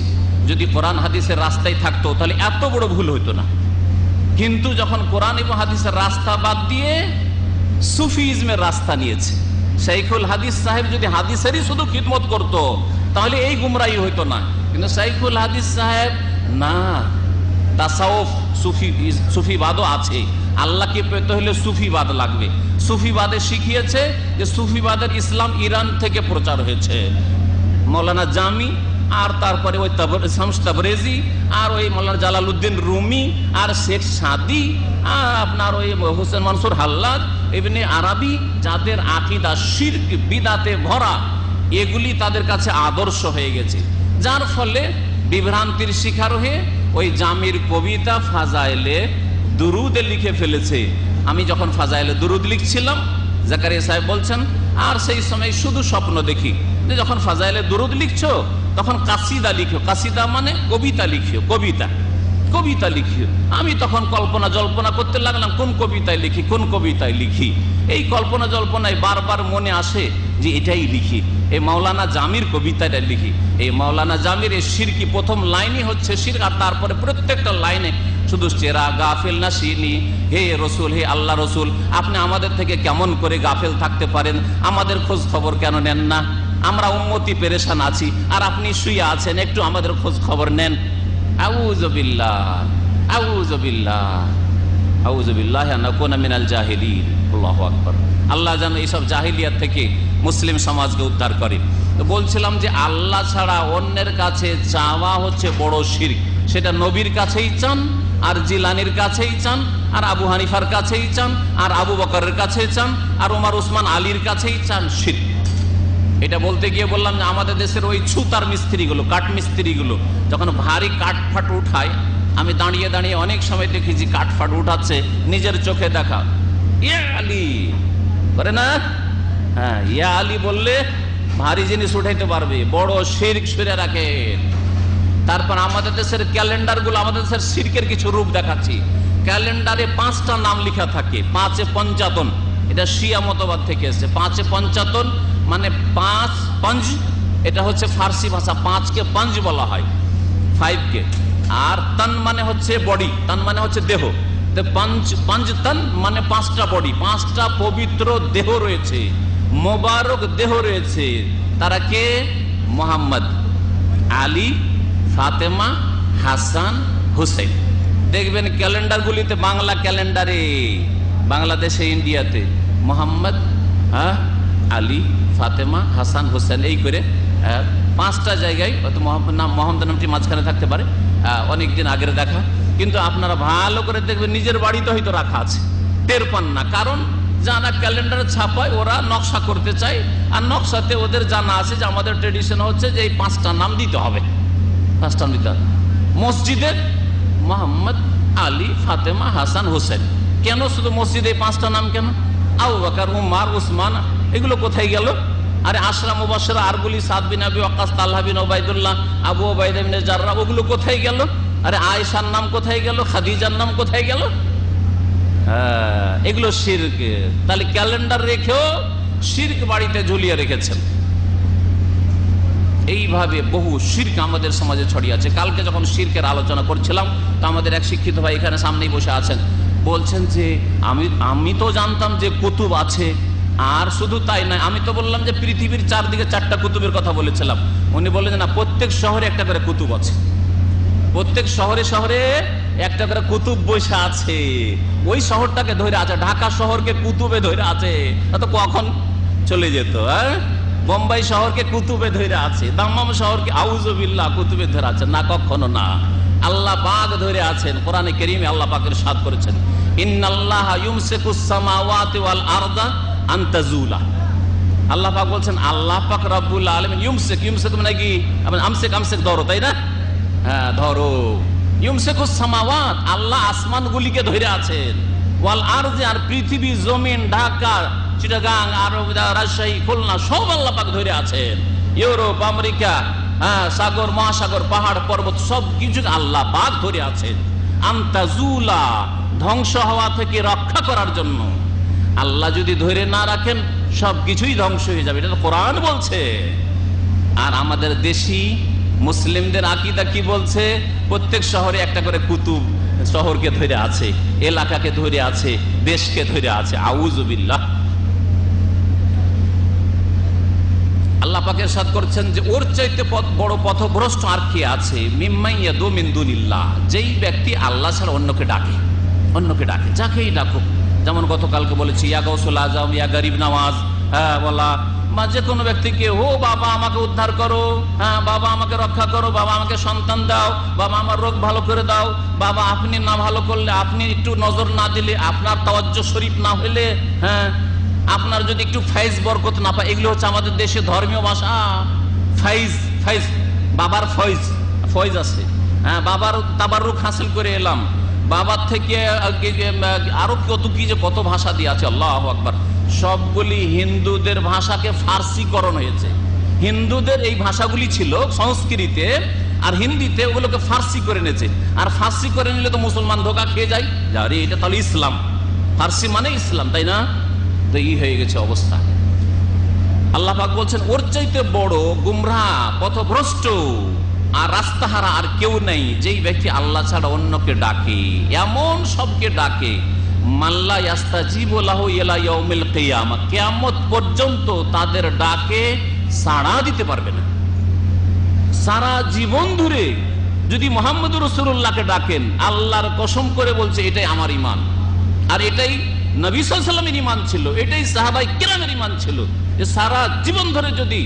যদি কোরআন হাদিসের রাস্তায় থাকতো তাহলে এত বড় ভুল হইতো না। কিন্তু যখন কোরআন এবং হাদিসের রাস্তা বাদ দিয়ে সুফিজমের রাস্তা নিয়েছে, শাইখুল হাদিস সাহেব যদি হাদিসেরই শুধু খিদমত করতো তাহলে এই গুমরাহি হইতো না। কিন্তু শাইখুল হাদিস সাহেব না, তাসাউফ, সুফিবাদও আছে। আল্লাহকে পেতে হলে সুফিবাদ লাগবে। সুফিবাদে শিখিয়েছে যে সুফিবাদের ইসলাম ইরান থেকে প্রচার হয়েছে। মৌলানা জামি, আর তারপরে ওই শামস তাবরেজি, আর ওই মৌলানা জালালউদ্দিন রুমি, আর শেখ সাদি, আর আপনার ওই হোসেন মনসুর হাল্লাদ, ইবনে আরবি, যাদের আকীদা শিরক বিদাতে ভরা, এগুলি তাদের কাছে আদর্শ হয়ে গেছে। যার ফলে বিভ্রান্তির শিকার হয়ে ওই জামির কবিতা ফাজাইলে দুরুদে লিখে ফেলেছে। আমি যখন ফাজাইলে দুরুদ লিখছিলাম, জাকারিয়া সাহেব বলছেন, আর সেই সময় শুধু স্বপ্ন দেখি যে যখন ফাজাইলে দুরুদ লিখছো তখন কাসিদা লিখো। কাসিদা মানে কবিতা লিখিও, কবিতা কবিতা লিখিও। আমি তখন কল্পনা জল্পনা করতে লাগলাম কোন কবিতায় লিখি, কোন কবিতায় লিখি। এই কল্পনা জল্পনায় বারবার মনে আসে যে এটাই লিখি, এই মাওলানা জামির কবিতাটা লিখি। এই মাওলানা জামির এই শিরকি প্রথম লাইনই হচ্ছে শিরক, আর তারপরে প্রত্যেকটা লাইনে শুধু চেরা গাফেল না শিনি, হে রসুল, হে আল্লাহ রসুল, আপনি আমাদের থেকে কেমন করে গাফেল থাকতে পারেন? আমাদের খোঁজ খবর কেন নেন না? আমরা উম্মতি পেরেশান আছি আর আপনি শুয়ে আছেন, একটু আমাদের খোঁজ খবর নেন। আউযু বিল্লাহ, আউযু বিল্লাহ, আউযু বিল্লাহি আন নাকুনা মিনাল জাহিলিন। আল্লাহু আকবার। আল্লাহ যেন এইসব জাহিলিয়াত থেকে মুসলিম সমাজকে উদ্ধার করে। তো বলছিলাম যে আল্লাহ ছাড়া অন্যের কাছে চাওয়া হচ্ছে বড় শিরক। সেটা নবীর কাছেই চান, আর জিলানির কাছেই চান, আর আবু হানিফার কাছেই চান, আর আবু বকরের কাছেই চান, আর ওমর ওসমান আলীর কাছেই চান, শিরক। এটা বলতে গিয়ে বললাম যে আমাদের দেশের ওই ছুতার মিস্ত্রিগুলো, কাঠ মিস্ত্রিগুলো যখন ভারী কাঠ ফাট উঠায়, আমি দাঁড়িয়ে দাঁড়িয়ে অনেক সময় দেখেছি কাঠফাট উঠাচ্ছে, নিজের চোখে দেখা, ইয়া আলী করে না? হ্যাঁ, ইয়া আলী বললে ভারী জিনিস উঠাইতে পারবে, বড় শিরক সরে রাখেন। তারপর আমাদের দেশের ক্যালেন্ডার গুলো, আমাদের দেশের শিরকের কিছু রূপ দেখাচ্ছি। ক্যালেন্ডারে 5টা নাম লেখা থাকে, 5-এ পঞ্চাতন, এটা শিয়া মতবাদ থেকে এসেছে। 5-এ পঞ্চাতন মানে 5 পঞ্জ, এটা হচ্ছে ফার্সি ভাষা, 5কে পঞ্জ বলা হয়, 5কে। আর তন মানে হচ্ছে বডি, তন মানে হচ্ছে দেহ, পঞ্চ তন মানে 5টা বডি, 5টা পবিত্র দেহ রয়েছে, মোবারক দেহ রয়েছে। তারা কে? মোহাম্মদ, আলী, ফাতেমা, হাসান, হুসেন। দেখবেন ক্যালেন্ডারগুলিতে, বাংলা ক্যালেন্ডারে, বাংলাদেশে, ইন্ডিয়াতে মোহাম্মদ, আলী, ফাতেমা, হাসান, হুসেন, এই করে 5টা জায়গায়, হয়তো মোহাম্মদ নামটি মাঝখানে থাকতে পারে, অনেকদিন আগের দেখা। কিন্তু আপনারা ভালো করে দেখবেন নিজের বাড়িতে হয়তো রাখা আছে, টের পান না। কারণ যারা ক্যালেন্ডারে ছাপায় ওরা নকশা করতে চায়, আর নকশাতে ওদের জানা আছে যে আমাদের ট্রেডিশন হচ্ছে যে এই 5টা নাম দিতে হবে, 5টা নাম দিতে হবে। মসজিদে মোহাম্মদ, আলী, ফাতেমা, হাসান, হোসেন। কেন শুধু মসজিদে 5টা নাম কেন? আবু বকর, উমর, উসমান, এগুলো কোথায় গেল? আরে আশরা মুবাশশিরা আরগুলি, সাদ বিন আবি ওয়াক্কাস, তালহা বিন উবাইদুল্লাহ, আবু উবাইদা ইবনে জাররাহ, ওগুলো কোথায় গেল? আরে আয়েশার নাম কোথায় গেল? খাদিজার নাম কোথায় গেল? এগুলো শিরক। তাহলে ক্যালেন্ডার রেখেও শিরক বাড়িতে ঝুলিয়ে রেখেছেন। এইভাবে বহু শিরক আমাদের সমাজে ছড়িয়ে আছে। কালকে যখন শিরকের আলোচনা করছিলাম, তো আমাদের এক শিক্ষিত ভাই এখানে সামনেই বসে আছেন, বলছেন যে আমি তো জানতাম যে কুতুব আছে, আর শুধু তাই নয়, আমি তো বললাম যে পৃথিবীর চারদিকে 4টা কুতুবের কথা বলেছিলাম। উনি বললেন যে না, প্রত্যেক শহরে একটা করে কুতুব আছে, প্রত্যেক শহরে শহরে একটা করে কুতুব বসে আছে, ওই শহরটাকে ধরে আছে। ঢাকা শহরকে কুতুবে ধরে আছে, তো কখন চলে যেত। বোম্বাই শহরকে কুতুবে ধরে আছে, দাম্মাম শহরকে আউযুবিল্লাহ কুতুবে ধরে আছে না, কখনো না। আল্লাহ পাক ধরে আছেন। কোরআনে কারীমে আল্লাহ পাক ইরশাদ করেছেন, ইন্নাল্লাহা ইউমসিকুস সামাওয়াতি ওয়াল আরদা আন তাজুলা। আল্লাহ পাক বলছেন, আল্লাহ পাক রব্বুল আলামিন ইউমসিক, ইউমসিক মানে কি? আমসেক ধরো, তাই না? হ্যাঁ, ধরো। ইউমসিকুস সামাওয়াত, আল্লাহ আসমানগুলিকে ধরে আছেন, ওয়াল আরদি, আর পৃথিবী, জমিন, ঢাকা, চিটাগাং, আরো রাজশাহী, খুলনা, সব আল্লাহ পাক ধরে আছেন। ইউরোপ, আমেরিকা, সাগর, মহাসাগর, পাহাড়, পর্বত, সব কিছু আল্লাহ পাক ধরে আছেন। আনতাজুলা, ধ্বংস হওয়া থেকে রক্ষা করার জন্য। আল্লাহ যদি ধরে না রাখেন সবকিছুই ধ্বংস হয়ে যাবে, এটা তো কোরআন বলছে। আর আমাদের দেশি মুসলিমদের আকীদা কি বলছে? প্রত্যেক শহরে একটা করে কুতুব শহরকে ধরে আছে, এলাকাকে ধরে আছে, দেশকে ধরে আছে। আউযুবিল্লাহ। আল্লাহ পাক ইরশাদ করছেন যে ওর চাইতে বড় পথভ্রষ্ট আর কি আছে? মিম্মান ইয়াদু মিন দুনিল্লাহ, যেই ব্যক্তি আল্লাহ ছাড়া অন্যকে ডাকে, অন্যকে ডাকে, যাকেই ডাকুক। যেমন গতকালকে বলেছি, ইয়া গাউসুল আজম, ইয়া গরিব নওয়াজ, বলা, বা যে কোনো ব্যক্তিকে, ও বাবা আমাকে উদ্ধার করো, বাবা আমাকে রক্ষা করো, বাবা আমাকে সন্তান দাও, বাবা আমার রোগ ভালো করে দাও, বাবা আপনি না ভালো করলে, আপনি একটু নজর না দিলে, আপনার তাওয়াজ্জুহ শরীফ না হলে, আপনার যদি একটু ফাইজ বরকত না পায়, এগুলো হচ্ছে আমাদের দেশে ধর্মীয় ভাষা। ফাইজ, ফাইজ, বাবার ফয়েজ, ফয়েজ আছে, বাবার তাবাররুক হাসিল করে এলাম, বাবার থেকে আরো কত ভাষা দিয়ে আছে, আল্লাহু আকবার। সবগুলি হিন্দুদের ভাষাকে ফার্সিকরণ হয়েছে। হিন্দুদের এই ভাষাগুলি ছিল সংস্কৃতে আর হিন্দিতে, ওগুলোকে ফার্সি করে নিয়েছে। আর ফার্সি করে নিলে তো মুসলমান ধোকা খেয়ে যায়, আরে এটা তাহলে ইসলাম, ফার্সি মানে ইসলাম, তাই না? তো এই হয়ে গেছে অবস্থা। আল্লাহ পাক বলছেন, ওর চাইতে বড় গুমরাহ, পথভ্রষ্ট আর রাস্তাহারা আর কেউ নেই, যেই ব্যক্তি আল্লাহ ছাড়া অন্যকে ডাকে, এমন সবকে ডাকে, মাল্লা ইয়াস্তাজিবু লাহু ইলা ইয়াউমিল কিয়ামা, কিয়ামত পর্যন্ত তাদের ডাকে সাড়া দিতে পারবে না। সারা জীবন ধরে যদি মুহাম্মদুর রাসূলুল্লাহকে ডাকেন, আল্লাহর কসম করে বলছে এটাই আমার ঈমান, আর এটাই নবী সাল্লাল্লাহু আলাইহি ওয়াসাল্লামের ঈমান ছিল, এটাই সাহাবায়ে কিরামের ঈমান ছিল, যে সারা জীবন ধরে যদি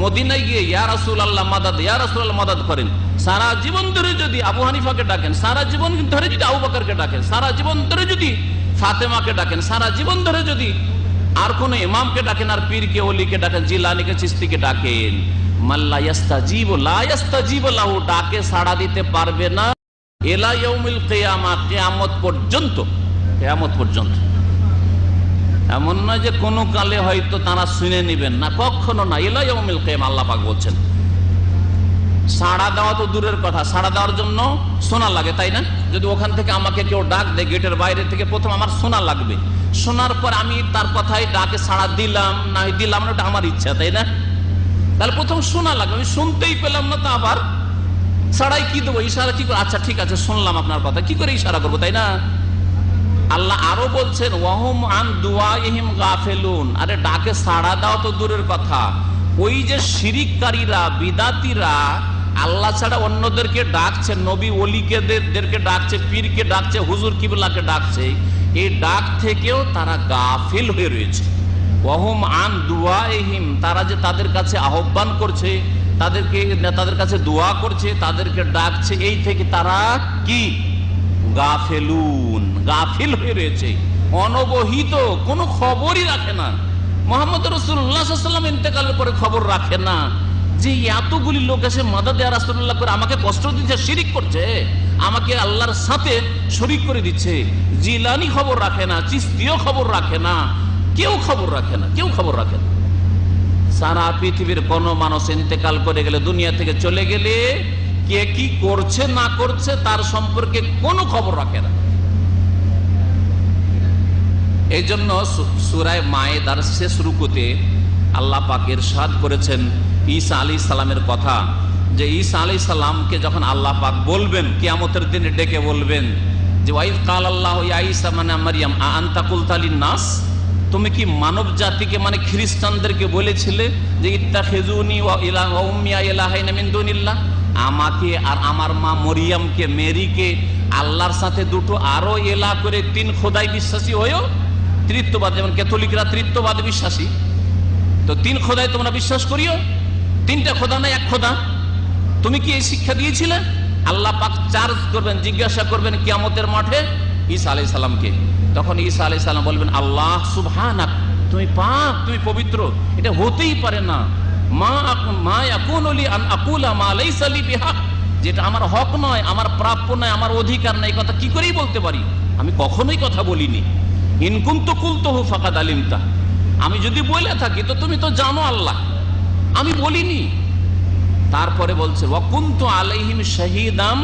মদিনায় গিয়ে ইয়া রাসূলুল্লাহ মাদাদ, ইয়া রাসূলুল্লাহ মাদাদ করেন, সারা জীবন ধরে যদি আবু হানিফাকে ডাকেন, সারা জীবন ধরে যদি আবু বকরকে ডাকেন, সারা জীবন ধরে যদি ফাতেমাকে ডাকেন, সারা জীবন ধরে যদি আর কোন ইমামকে ডাকেন, আর পীরকে, ওলিকে ডাকেন, জিলানীকে, চিশতিকে ডাকেন, মাল্লা ইয়াস্তাজিবু লা ইয়াস্তাজিবু লাহু, ডাকে সাড়া দিতে পারবে না ইলা ইয়াউমিল কিয়ামা, কিয়ামত পর্যন্ত। কিয়ামত পর্যন্ত, এমন নয় যে কোনো কালে হয়তো তারা শুনে নেবেন না, কখনো না। ইলা ইয়াউমিল কিয়ামা আল্লাহ পাক বলছেন। সাড়া দেওয়া তো দূরের কথা, সাড়া দেওয়ার জন্য শোনা লাগে, তাই না? যদি ওখান থেকে আমাকে কেউ ডাক দেয় গেটের বাইরে থেকে, প্রথম আমার শোনা লাগবে। শোনার পর আমি তার কথায় ডাকে সাড়া দিলাম না দিলাম না, ওটা আমার ইচ্ছা, তাই না? তাহলে প্রথম শোনা লাগবে। আমি শুনতেই পেলাম না, তা আবার সাড়াই কি দেবো? ইশারা কি করে? আচ্ছা ঠিক আছে, শুনলাম আপনার কথা, কি করে ইশারা করবো, তাই না? আল্লাহ আরো বলছেন ওয়াহুম আন দুআইহিম গাফিলুন। আরে ডাকে সাড়া দাও তো দূরের কথা, ওই যে শিরিককারীরা, বিদাতিরা আল্লাহ ছাড়া অন্যদেরকে ডাকছে, নবী ওলিদেরকে ডাকছে, পীরকে ডাকছে, হুজুর কিবলাকে ডাকছে, এই ডাক থেকেও তারা গাফিল হয়ে রয়েছে। ওয়াহুম আন দুআইহিম, তারা যে তাদের কাছে আহ্বান করছে, তাদের কাছে দোয়া করছে, তাদেরকে ডাকছে, এই থেকে তারা কি গাফিলুন, গাফিল হয়ে রয়েছে, অনবহিত, কোনো খবরই রাখে না। মুহাম্মদ রাসূলুল্লাহ সাল্লাল্লাহু আলাইহি ওয়াসাল্লাম ইন্তেকালের পরে খবর রাখে না যে এতগুলি লোক এসে মাদাদ ইয়া রাসূলুল্লাহ করে আমাকে কষ্ট দিচ্ছে, শিরিক করছে, আমাকে আল্লাহর সাথে শরীক করে দিচ্ছে। জিলানী খবর রাখে না, চিশতিও খবর রাখে না, কেউ খবর রাখে না, কেউ খবর রাখে না। সারা পৃথিবীর কোন মানুষ ইন্তেকাল করে গেলে, দুনিয়া থেকে চলে গেলে, কে কি করছে না করছে তার সম্পর্কে কোনো খবর রাখে না। এই জন্য সূরা মায়েদার শেষ রুকুতে আল্লাহ পাক ইরশাদ করেছেন ঈসা আলাইহিস সালামের কথা, যে ঈসা আলাইহিস সালামকে যখন আল্লাহ পাক বলবেন, কিয়ামতের দিনে ডেকে বলবেন যে ওয়াইদ কালাল্লাহু ইয়া ঈসা মানে মারইয়াম আ আনতা কুলতা লিন-নাস, তুমি কি মানব জাতিকে মানে খ্রিস্টানদেরকে বলেছিলে যে ইত্তাখিজুনি ওয়া ইলাহা উম্মিয়া ইলাহাইন মিন দুনিল্লাহ, আমাকে আর আমার মা মরিয়মকে, মেরিকে আল্লাহর সাথে দুটো আরো এলা করে তিন খোদাই বিশ্বাসী হয়েও, তৃত্ববাদ, যেমন ক্যাথলিকরা তৃত্ববাদ বিশ্বাসী, তো তিন খোদাই তোমরা বিশ্বাস করিও, তিনটা খোদা না এক খোদা, তুমি কি এই শিক্ষা দিয়েছিলে? আল্লাহ পাক চার্জ করবেন, জিজ্ঞাসা করবেন কিয়ামতের মাঠে ঈসা আলাইহিস সালামকে। তখন ঈসা আলাইহিস সালাম বলবেন আল্লাহ সুবহানাক, তুমি পাক, তুমি পবিত্র, এটা হতেই পারে না। মা ইয়াকুনু লি আন আকুলা মা লাইসা লি বিহক, যেটা আমার হক নয়, আমার প্রাপ্য নয়, আমার অধিকার নাই, কথা কি করেই বলতে পারি? আমি কখনোই কথা বলিনি। ইন কুনতু কুলতুহু ফাকাদ আলিমতা, আমি যদি বলে থাকি তো তুমি তো জানো আল্লাহ, আমি বলিনি। তারপরে বলছে ওয়া কুনতু আলাইহিম শাহীদাম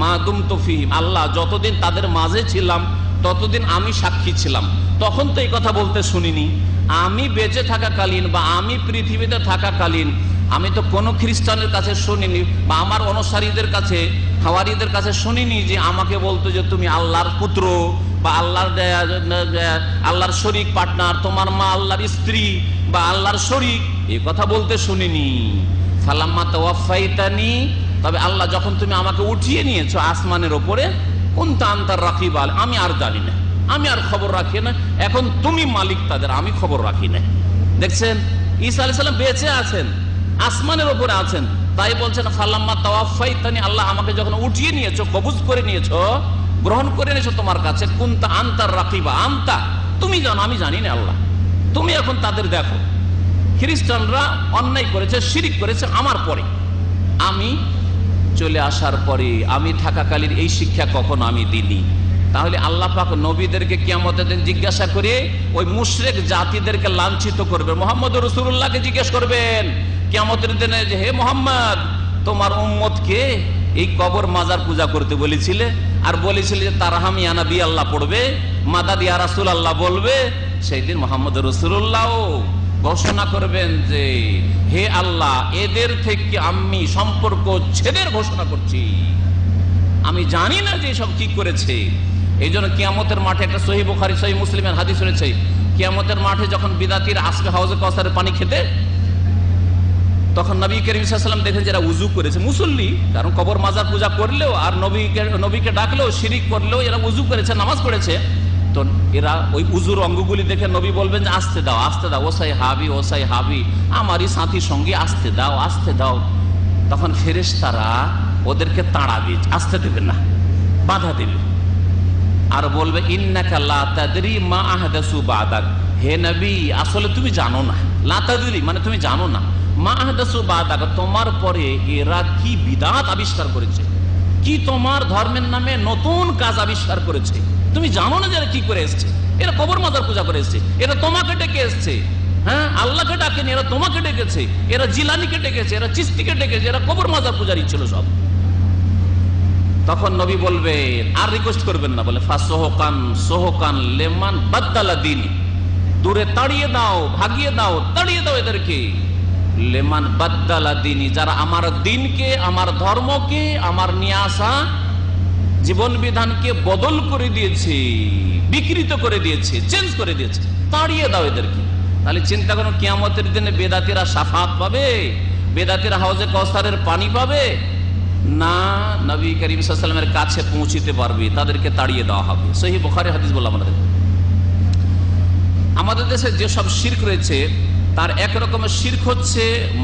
মা দুমতু ফীহিম, আল্লাহ যতদিন তাদের মাঝে ছিলাম ততদিন আমি সাক্ষী ছিলাম, তখন তো এই কথা বলতে শুনিনি। আমি বেঁচে থাকাকালীন বা আমি পৃথিবীতে থাকাকালীন আমি তো কোনো খ্রিস্টানের কাছে শুনিনি, বা আমার অনুসারীদের কাছে, হাওয়ারীদের কাছে শুনিনি যে আমাকে বলতো যে তুমি আল্লাহর পুত্র বা আল্লাহর শরীক পার্টনার, তোমার মা আল্লাহর স্ত্রী বা আল্লাহর শরীক, এই কথা বলতে শুনিনি। ফালাম্মা তাওয়াফাইতানি, তবে আল্লাহ যখন তুমি আমাকে উঠিয়ে নিয়েছো আসমানের ওপরে, কুনতা আনতার রাকিব, আমি আর জানি না, আমি আর খবর রাখি না, এখন তুমি মালিক তাদের, আমি খবর রাখি না। দেখছেন ঈসা আলাইহিস সালাম বেঁচে আছেন, আসমানের ওপরে আছেন, তাই বলছেন ফালাম্মা তাওয়াফাইতানি, আল্লাহ আমাকে যখন উঠিয়ে নিয়েছো, কবুজ করে নিয়েছো, গ্রহণ করে নিয়েছো তোমার কাছে, কুনতা আনতার রাকিবা, আনতা তুমি জানো, আমি জানি না আল্লাহ, তুমি এখন তাদের দেখো। খ্রিস্টানরা অন্যায় করেছে, শিরিক করেছে আমার পরে, আমি চলে আসার পরে, আমি থাকাকালীন এই শিক্ষা কখনো আমি দিইনি। তাহলে আল্লাহ পাক নবীদেরকে কিয়ামতের দিন জিজ্ঞাসা করে ওই মুশরিক জাতিদেরকে লাঞ্ছিত করবে। মুহাম্মদ রাসূলুল্লাহকে জিজ্ঞেস করবেন কিয়ামতের দিনে যে হে মুহাম্মদ, তোমার উম্মতকে এই কবর মাজার পূজা করতে বলেছিলে, আর বলেছিলে যে তারহাম ইয়া নবী আল্লাহ পড়বে, মাদাদ ইয়া রাসূল আল্লাহ বলবে। সেই দিন মুহাম্মদ রাসূলুল্লাহ ঘোষণা করবেন যে হে আল্লাহ, এদের থেকে আমি সম্পর্ক ছেদের ঘোষণা করছি, আমি জানি না যে সব কি করেছে। এই জন্য কিয়ামতের মাঠে একটা সহিহ বুখারী সহিহ মুসলিমের হাদিস রয়েছে, কিয়ামতের মাঠে যখন বিদাতির আসবে হাউজে কাউসারের পানি খেতে, তখন নবী করিম সাল্লাল্লাহু আলাইহি ওয়াসাল্লাম দেখেন যারা উযু করেছে, মুসল্লি, কারণ কবর মাজার পূজা করলেও আর নবীকে ডাকলেও, শিরিক করলেও এরা উযু করেছে, নামাজ পড়েছে, তো এরা ওই উজুর অঙ্গগুলি দেখে নবী বলবেন যে আস্তে দাও, আস্তে দাও, ওসাই হাবি, ওসাই হাবি, আমারই সাথী সঙ্গী, আস্তে দাও, আস্তে দাও। তখন ফেরেশতারা ওদেরকে তাড়াবে, আসতে দেবে না, বাধা দেবে, আর বলবে ইন্নাকা লা তাদরি মা আহদাসু বাদাক, হে নবী আসলে তুমি জানো না, লা তাদরি মানে তুমি জানো না, মা আহদাসু বাদাক তোমার পরে এরা কি বিদআত আবিষ্কার করেছে, কি তোমার ধর্মের নামে নতুন কাজ আবিষ্কার করেছে, তুমি জানো না যারা কি করে এসছে। এরা কবর মাজার পূজা করে এসছে, এরা তোমাকে ডেকে এসছে। হ্যাঁ, আল্লাহকে ডাকেনি, এরা তোমাকে ডেকেছে। এরা জিলানিকে ডেকেছে, এরা চিস্তিকে ডেকেছে, এরা কবর মাজার পূজারই ছিল সব। তখন নবী বলবেন, আর রিকোয়েস্ট করবেন না, বলে ফাসোহকান সোহকান লেমান বাদ্দালা দিন, দূরে তাড়িয়ে দাও, ভাগিয়ে দাও, তাড়িয়ে দাও এদেরকে। লেমান বাদ্দালা দিনী, যারা আমার দিনকে, আমার ধর্মকে, আমার নিয়ে আসা জীবন বিধানকে বদল করে দিয়েছে, বিকৃত করে দিয়েছে, চেঞ্জ করে দিয়েছে, তাড়িয়ে দাও এদেরকে। তাহলে চিন্তা করুন, কিয়ামতের দিনে বেদাতিরা শাফাত পাবে? বেদাতিরা হাউজে কাউসারের পানি পাবে না? নবী করিম সাল্লাল্লাহু আলাইহি ওয়াসাল্লামের কাছে পৌঁছিতে পারবে, তাদেরকে তাড়িয়ে দেওয়া হবে। সহিহ বুখারী হাদিস বললাম আমাদের। আমাদের দেশে যেসব শিরক রয়েছে তার এক রকমের শিরক হচ্ছে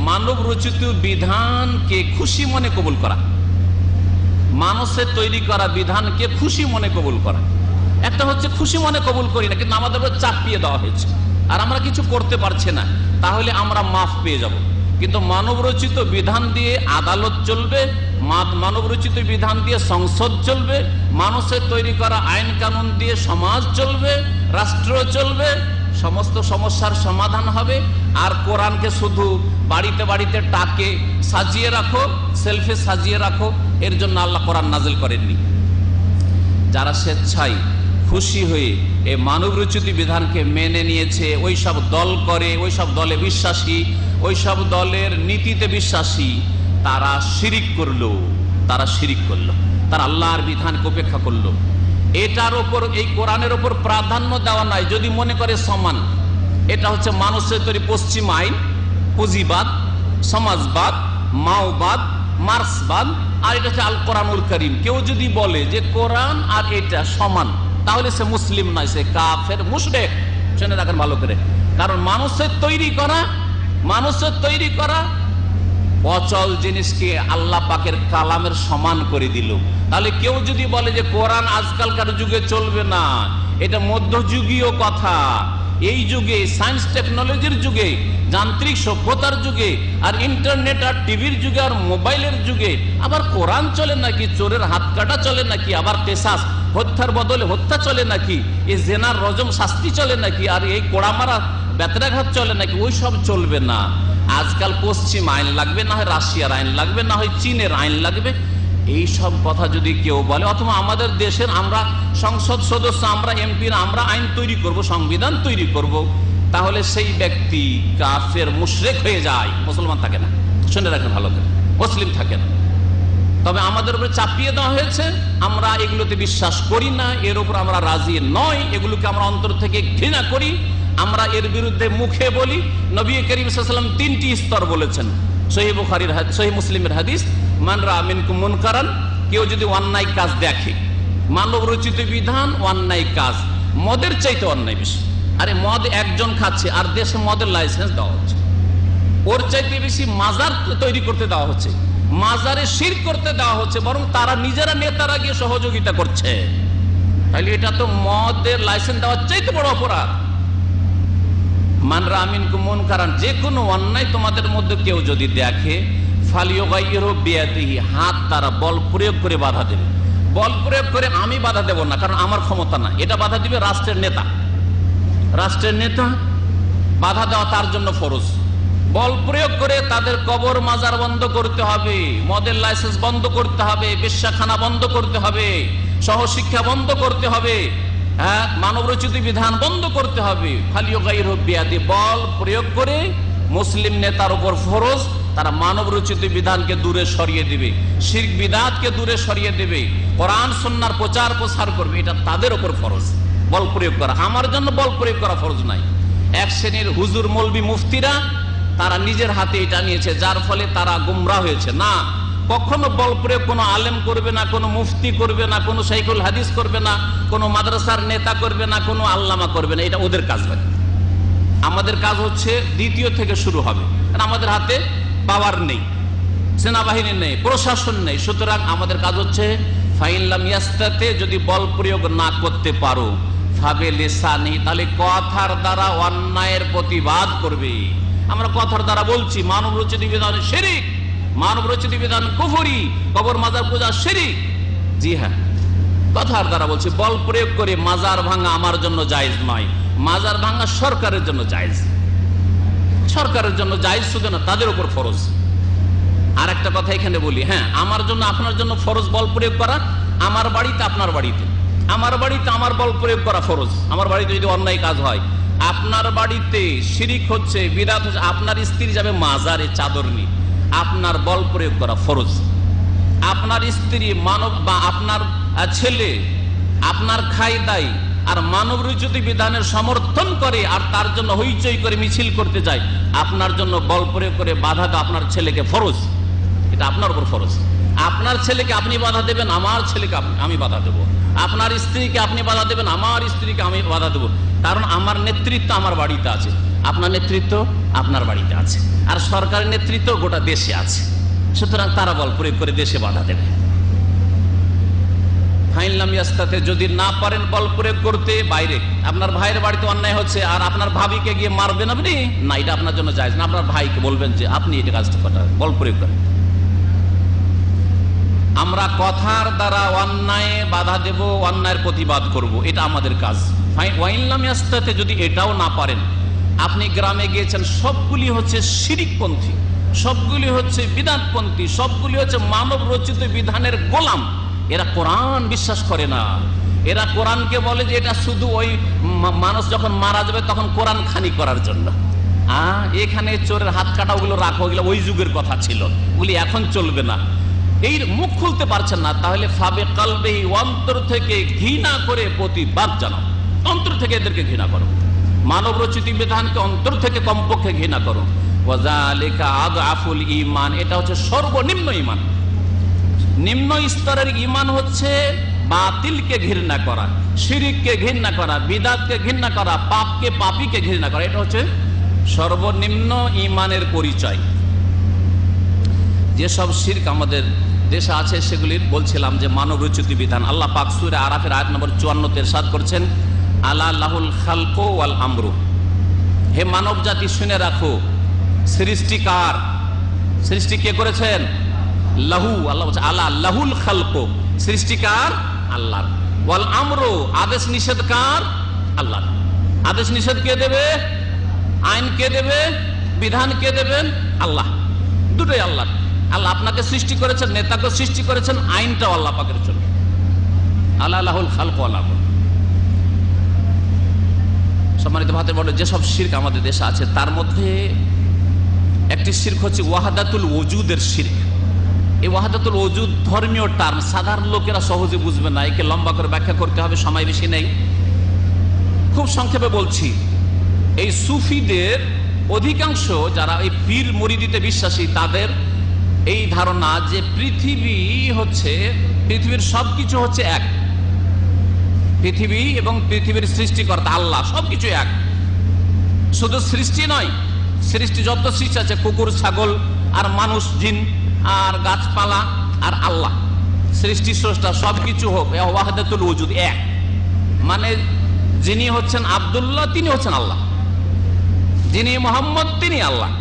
মানব রচিত বিধানকে খুশি মনে কবুল করা, মানুষের তৈরি করা বিধানকে খুশি মনে কবুল করা। একটা হচ্ছে খুশি মনে কবুল করি না, কিন্তু আমাদের উপর চাপিয়ে দেওয়া হয়েছে আর আমরা কিছু করতে পারছি না, তাহলে আমরা মাফ পেয়ে যাব। কিন্তু মানব রচিত বিধান দিয়ে আদালত চলবে, মানব রচিত বিধান দিয়ে সংসদ চলবে, মানুষের তৈরি করা আইন কানুন দিয়ে সমাজ চলবে, রাষ্ট্র চলবে, সমস্ত সমস্যার সমাধান হবে। আর কোরআনকে শুধু বাড়িতে বাড়িতে টাকে সাজিয়ে রাখো, সেলফে সাজিয়ে রাখো, এর জন্য আল্লাহ কোরআন নাজিল করেননি। যারা স্বেচ্ছায় খুশি হয়ে এই মানব রচিত বিধানকে মেনে নিয়েছে, ওই সব দল করে, ওই সব দলে বিশ্বাসী, ওই সব দলের নীতিতে বিশ্বাসী, তারা শিরিক করলো, তারা শিরিক করলো, তারা আল্লাহর বিধানকে উপেক্ষা করলো। এটার ওপর, এই কোরআনের ওপর প্রাধান্য দেওয়া নাই। যদি মনে করে সমান, এটা হচ্ছে মানুষের তৈরি পশ্চিম আইন, পুঁজিবাদ, সমাজবাদ, মাওবাদ, মার্ক্সবাদ, আর এটা হচ্ছে আল কোরআনুল কারীম। কেউ যদি বলে যে কোরআন আর এটা সমান, তাহলে সে মুসলিম নয়, সে কাফের, মুশরিক। শুনে রাখেন ভালো করে, কারণ মানুষের তৈরি করা অচল জিনিসকে আল্লাহ পাকের কালামের সমান করে দিল। তাহলে কেউ যদি বলে যে কোরআন আজকালকার যুগে চলবে না, এটা মধ্যযুগীয় কথা, এই যুগে সায়েন্স টেকনোলজির যুগে, যান্ত্রিক সভ্যতার যুগে, আর ইন্টারনেট আর টিভির যুগে আর মোবাইলের যুগে আবার কোরআন চলে নাকি? চোরের হাত কাটা চলে নাকি? আবার কেসাস, হত্যার বদলে হত্যা চলে নাকি? এই জেনার রজম শাস্তি চলে নাকি? আর এই কোড়া মারা বেতরাঘাত চলে নাকি? ওই সব চলবে না। আজকাল পশ্চিম আইন লাগবে, না হয় রাশিয়ার আইন লাগবে, না হয় চীনের আইন লাগবে। এই সব কথা যদি কেউ বলে, অথবা আমাদের দেশের আমরা সংসদ সদস্য, আমরা এমপিরা, আমরা আইন তৈরি করব, সংবিধান তৈরি করব, তাহলে সেই ব্যক্তি কাফের, মুশরিক হয়ে যায়, মুসলমান থাকে না। শুনে রাখেন ভালো করে, মুসলিম থাকে না। তবে আমাদের উপরে চাপিয়ে দেওয়া হয়েছে, আমরা এগুলোতে বিশ্বাস করি না, এর উপর আমরা রাজি নয়, এগুলোকে আমরা অন্তর থেকে ঘৃণা করি, আমরা এর বিরুদ্ধে মুখে বলি। নবী করিম সাল্লাল্লাহু আলাইহি ওয়াসাল্লাম 3টি স্তর বলেছেন, সহিহ বুখারীর সহিহ মুসলিমের হাদিস, মান রা মিনকুম মুনকারান, কেউ যদি অন্যায় কাজ দেখে, মানব রচিত বিধান, অন্যায় কাজ, মদের চাইতে অন্যায় বেশি। আরে মদ একজন খাচ্ছে আর দেশে মদের লাইসেন্স দেওয়া হচ্ছে, ওর চাইতে বেশি মাজার তৈরি করতে দেওয়া হচ্ছে, মাজারে শিরক করতে দেওয়া হচ্ছে, বরং তারা নিজেরা নেতারা গিয়ে সহযোগিতা করছে। তাহলে এটা তো মদের লাইসেন্স দেওয়ার চাইতে বড় অপরাধ। মান রা মিনকুম মুনকারান, যে কোনো অন্যায় তোমাদের মধ্যে কেউ যদি দেখে, ফালিয়ুগাইয়িরহু বিয়াদিহি, হাত দ্বারা বল প্রয়োগ করে বাধা দেবে। বল প্রয়োগ করে আমি বাধা দেব না, কারণ আমার ক্ষমতা না, এটা বাধা দিবে রাষ্ট্রের নেতা। রাষ্ট্রের নেতা বাধা দেওয়া তার জন্য ফরজ। বল প্রয়োগ করে তাদের কবর মাজার বন্ধ করতে হবে, মদের লাইসেন্স বন্ধ করতে হবে, বেশ্যাখানা বন্ধ করতে হবে, সহশিক্ষা বন্ধ করতে হবে, হ্যাঁ, মানব রচিত বিধান বন্ধ করতে হবে। ফালিয়ুগাইয়িরহু বিয়াদিহি, বল প্রয়োগ করে মুসলিম নেতার উপর ফরজ, তারা মানব রচিত বিধানকে দূরে সরিয়ে দিবে, শিরক বিদআতকে দূরে সরিয়ে দেবে, কোরআন সুন্নাহর প্রচার প্রসার করবে, এটা তাদের উপর ফরজ বল প্রয়োগ করা। আমার জন্য বল প্রয়োগ করা ফরজ নাই। এক শ্রেণীর হুজুর, মৌলবি, মুফতিরা তারা নিজের হাতে এটা নিয়েছে, যার ফলে তারা গুমরাহ হয়েছে। না, কখনো বল প্রয়োগ কোনো আলেম করবে না, কোনো মুফতি করবে না, কোনো শাইখুল হাদিস করবে না, কোনো মাদ্রাসার নেতা করবে না, কোনো আল্লামা করবে না, এটা ওদের কাজ হয়। আমাদের কাজ হচ্ছে দ্বিতীয় থেকে শুরু হবে, কারণ আমাদের হাতে পাওয়ার নেই, সেনাবাহিনী নেই, প্রশাসন নেই। সুতরাং আমাদের কাজ হচ্ছে ফাইন লাম ইয়াস্তাতি, যদি বল প্রয়োগ না করতে পারো, ফাবে লিসানি, তাহলে কথার দ্বারা অন্যায়ের প্রতিবাদ করবে। আমরা কথার দ্বারা বলছি মানব রচিত বিধান শিরক, মানব রচিত বিধান কুফরি, কবর মাজার পূজা শিরক, জি হ্যাঁ, কথার দ্বারা বলছি, বল প্রয়োগ করে মাজার ভাঙা আমার জন্য জায়েজ নয়। মাজার ভাঙা সরকারের জন্য জায়েজ, সরকারের জন্য জায়েজ, শুধু না তাদের উপর ফরজ। আর একটা কথা এখানে বলি, হ্যাঁ আমার জন্য আপনার জন্য ফরজ বল প্রয়োগ করা, আমার বাড়িতে আপনার বাড়িতে, আমার বাড়িতে আমার বল প্রয়োগ করা ফরজ। আমার বাড়িতে যদি অন্যায় কাজ হয়, আপনার বাড়িতে শিরিক হচ্ছে, বিদআত হচ্ছে, আপনার স্ত্রী যাবে মাজারে চাদর নিয়ে, আপনার বল প্রয়োগ করা ফরজ। আপনার স্ত্রী মানব বা আপনার ছেলে আপনার খাই দায় আর মানব রচিত বিধানের সমর্থন করে আর তার জন্য হইচই করে মিছিল করতে যায়, আপনার জন্য বল প্রয়োগ করে বাধা দেওয়া আপনার ছেলেকে ফরজ, এটা আপনার উপর ফরজ। আপনার ছেলেকে আপনি বাধা দেবেন, আমার ছেলেকে আমি বাধা দেবো। আপনার স্ত্রীকে আপনি বাধা দেবেন, আমার স্ত্রীকে আমি বাধা দেবো। কারণ আমার নেতৃত্ব আমার বাড়িতে আছে, আপনার নেতৃত্ব আপনার বাড়িতে আছে, আর সরকারের নেতৃত্ব গোটা দেশে আছে। সুতরাং তারা বল প্রয়োগ করে দেশে বাধা দেবে। ফাইনলাম ইয়াস্তাতে, যদি না পারেন বল প্রয়োগ করতে, বাইরে আপনার ভাইয়ের বাড়িতে অন্যায় হচ্ছে আর আপনার ভাবিকে গিয়ে মারবেন আপনি, না এটা আপনার জন্য জায়েজ না। আপনার ভাইকে বলবেন যে আপনি এটা কাজটা করেন, বল প্রয়োগ করেন। আমরা কথার দ্বারা অন্যায় বাধা দেব, অন্যায়ের প্রতিবাদ করব, এটা আমাদের কাজ। ওয়াইনলাম ইয়াস্তাতে, যদি এটাও না পারেন, আপনি গ্রামে গিয়েছেন, সবগুলি হচ্ছে শিরিকপন্থী, সবগুলি হচ্ছে বিদআতপন্থী, সবগুলি হচ্ছে মানব রচিত বিধানের গোলাম। এরা কোরআন বিশ্বাস করে না। এরা কোরআনকে বলে যে এটা শুধু ওই মানুষ যখন মারা যাবে তখন কোরআন খানি করার জন্য। এখানে চোরের হাত কাটা ওগুলো রাখো, ওগুলো ওই যুগের কথা ছিল, ওগুলি এখন চলবে না। এই মুখ খুলতে পারছেন না, তাহলে ফাবে কালবেহি, অন্তর থেকে ঘৃণা করে প্রতিবাদ জানাও, অন্তর থেকে এদেরকে ঘৃণা করো, মানব রচিত বিধানকে অন্তর থেকে কমপক্ষে ঘৃণা করো। ওয়াযালিকা আযআফুল ঈমান, এটা হচ্ছে সর্বনিম্ন ঈমান। নিম্ন স্তরের ঈমান হচ্ছে বাতিলকে ঘৃণা করা, শিরককে ঘৃণা করা, বিদআতকে ঘৃণা করা, পাপকে পাপীকে ঘৃণা করা, এটা হচ্ছে সর্বনিম্ন ঈমানের পরিচয়। যেসব শিরক আমাদের দেশে আছে সেগুলির বলছিলাম যে মানব রচিত বিধান। আল্লাহ পাক সূরা আরাফের আয়াত নম্বর 54 ইরশাদ করছেন, আলা লাহুল খালকু ওয়াল আমরু, হে মানব জাতি শুনে রাখো, সৃষ্টি কার? সৃষ্টি কে করেছেন? লাহু, আল্লাহ বলছে আলা লাহুল খালকু, সৃষ্টি কার? আল্লাহর। ওয়াল আমরু, আদেশ নিষেধ কার? আল্লাহর। আদেশ নিষেধ কে দেবে? আইন কে দেবে? বিধান কে দেবেন? আল্লাহ। দুটোই আল্লাহ। আল্লাহ আপনাকে সৃষ্টি করেছেন, নেতাকে সৃষ্টি করেছেন, আইনটাও আল্লাহ পাকের জন্য। আলা লাহুল খালকু ওয়াল আমরু। সম্মানিত ভাইদের বলে, যেসব শিরক আমাদের দেশে আছে তার মধ্যে একটি শিরক হচ্ছে ওয়াহাদাতুল ওজুদের শিরক। এই ওয়াহাদাতুল ওজুদ ধর্মীয় টার্ম, সাধারণ লোকেরা সহজে বুঝবে না, একে লম্বা করে ব্যাখ্যা করতে হবে, সময় বেশি নেই। খুব সংক্ষেপে বলছি, এই সুফিদের অধিকাংশ যারা এই পীর মুরিদিতে বিশ্বাসী, তাদের এই ধারণা যে পৃথিবী হচ্ছে, পৃথিবীর সবকিছু হচ্ছে এক, পৃথিবী এবং পৃথিবীর সৃষ্টিকর্তা আল্লাহ, সবকিছু এক। শুধু সৃষ্টি নয়, সৃষ্টি যত সৃষ্টি আছে, কুকুর ছাগল আর মানুষ জিন আর গাছপালা আর আল্লাহ, সৃষ্টি স্রষ্টা সবকিছু হোক, ওয়াহদাতুল ওজুদ এক। মানে যিনি হচ্ছেন আব্দুল্লাহ তিনি হচ্ছেন আল্লাহ, যিনি মোহাম্মদ তিনি আল্লাহ।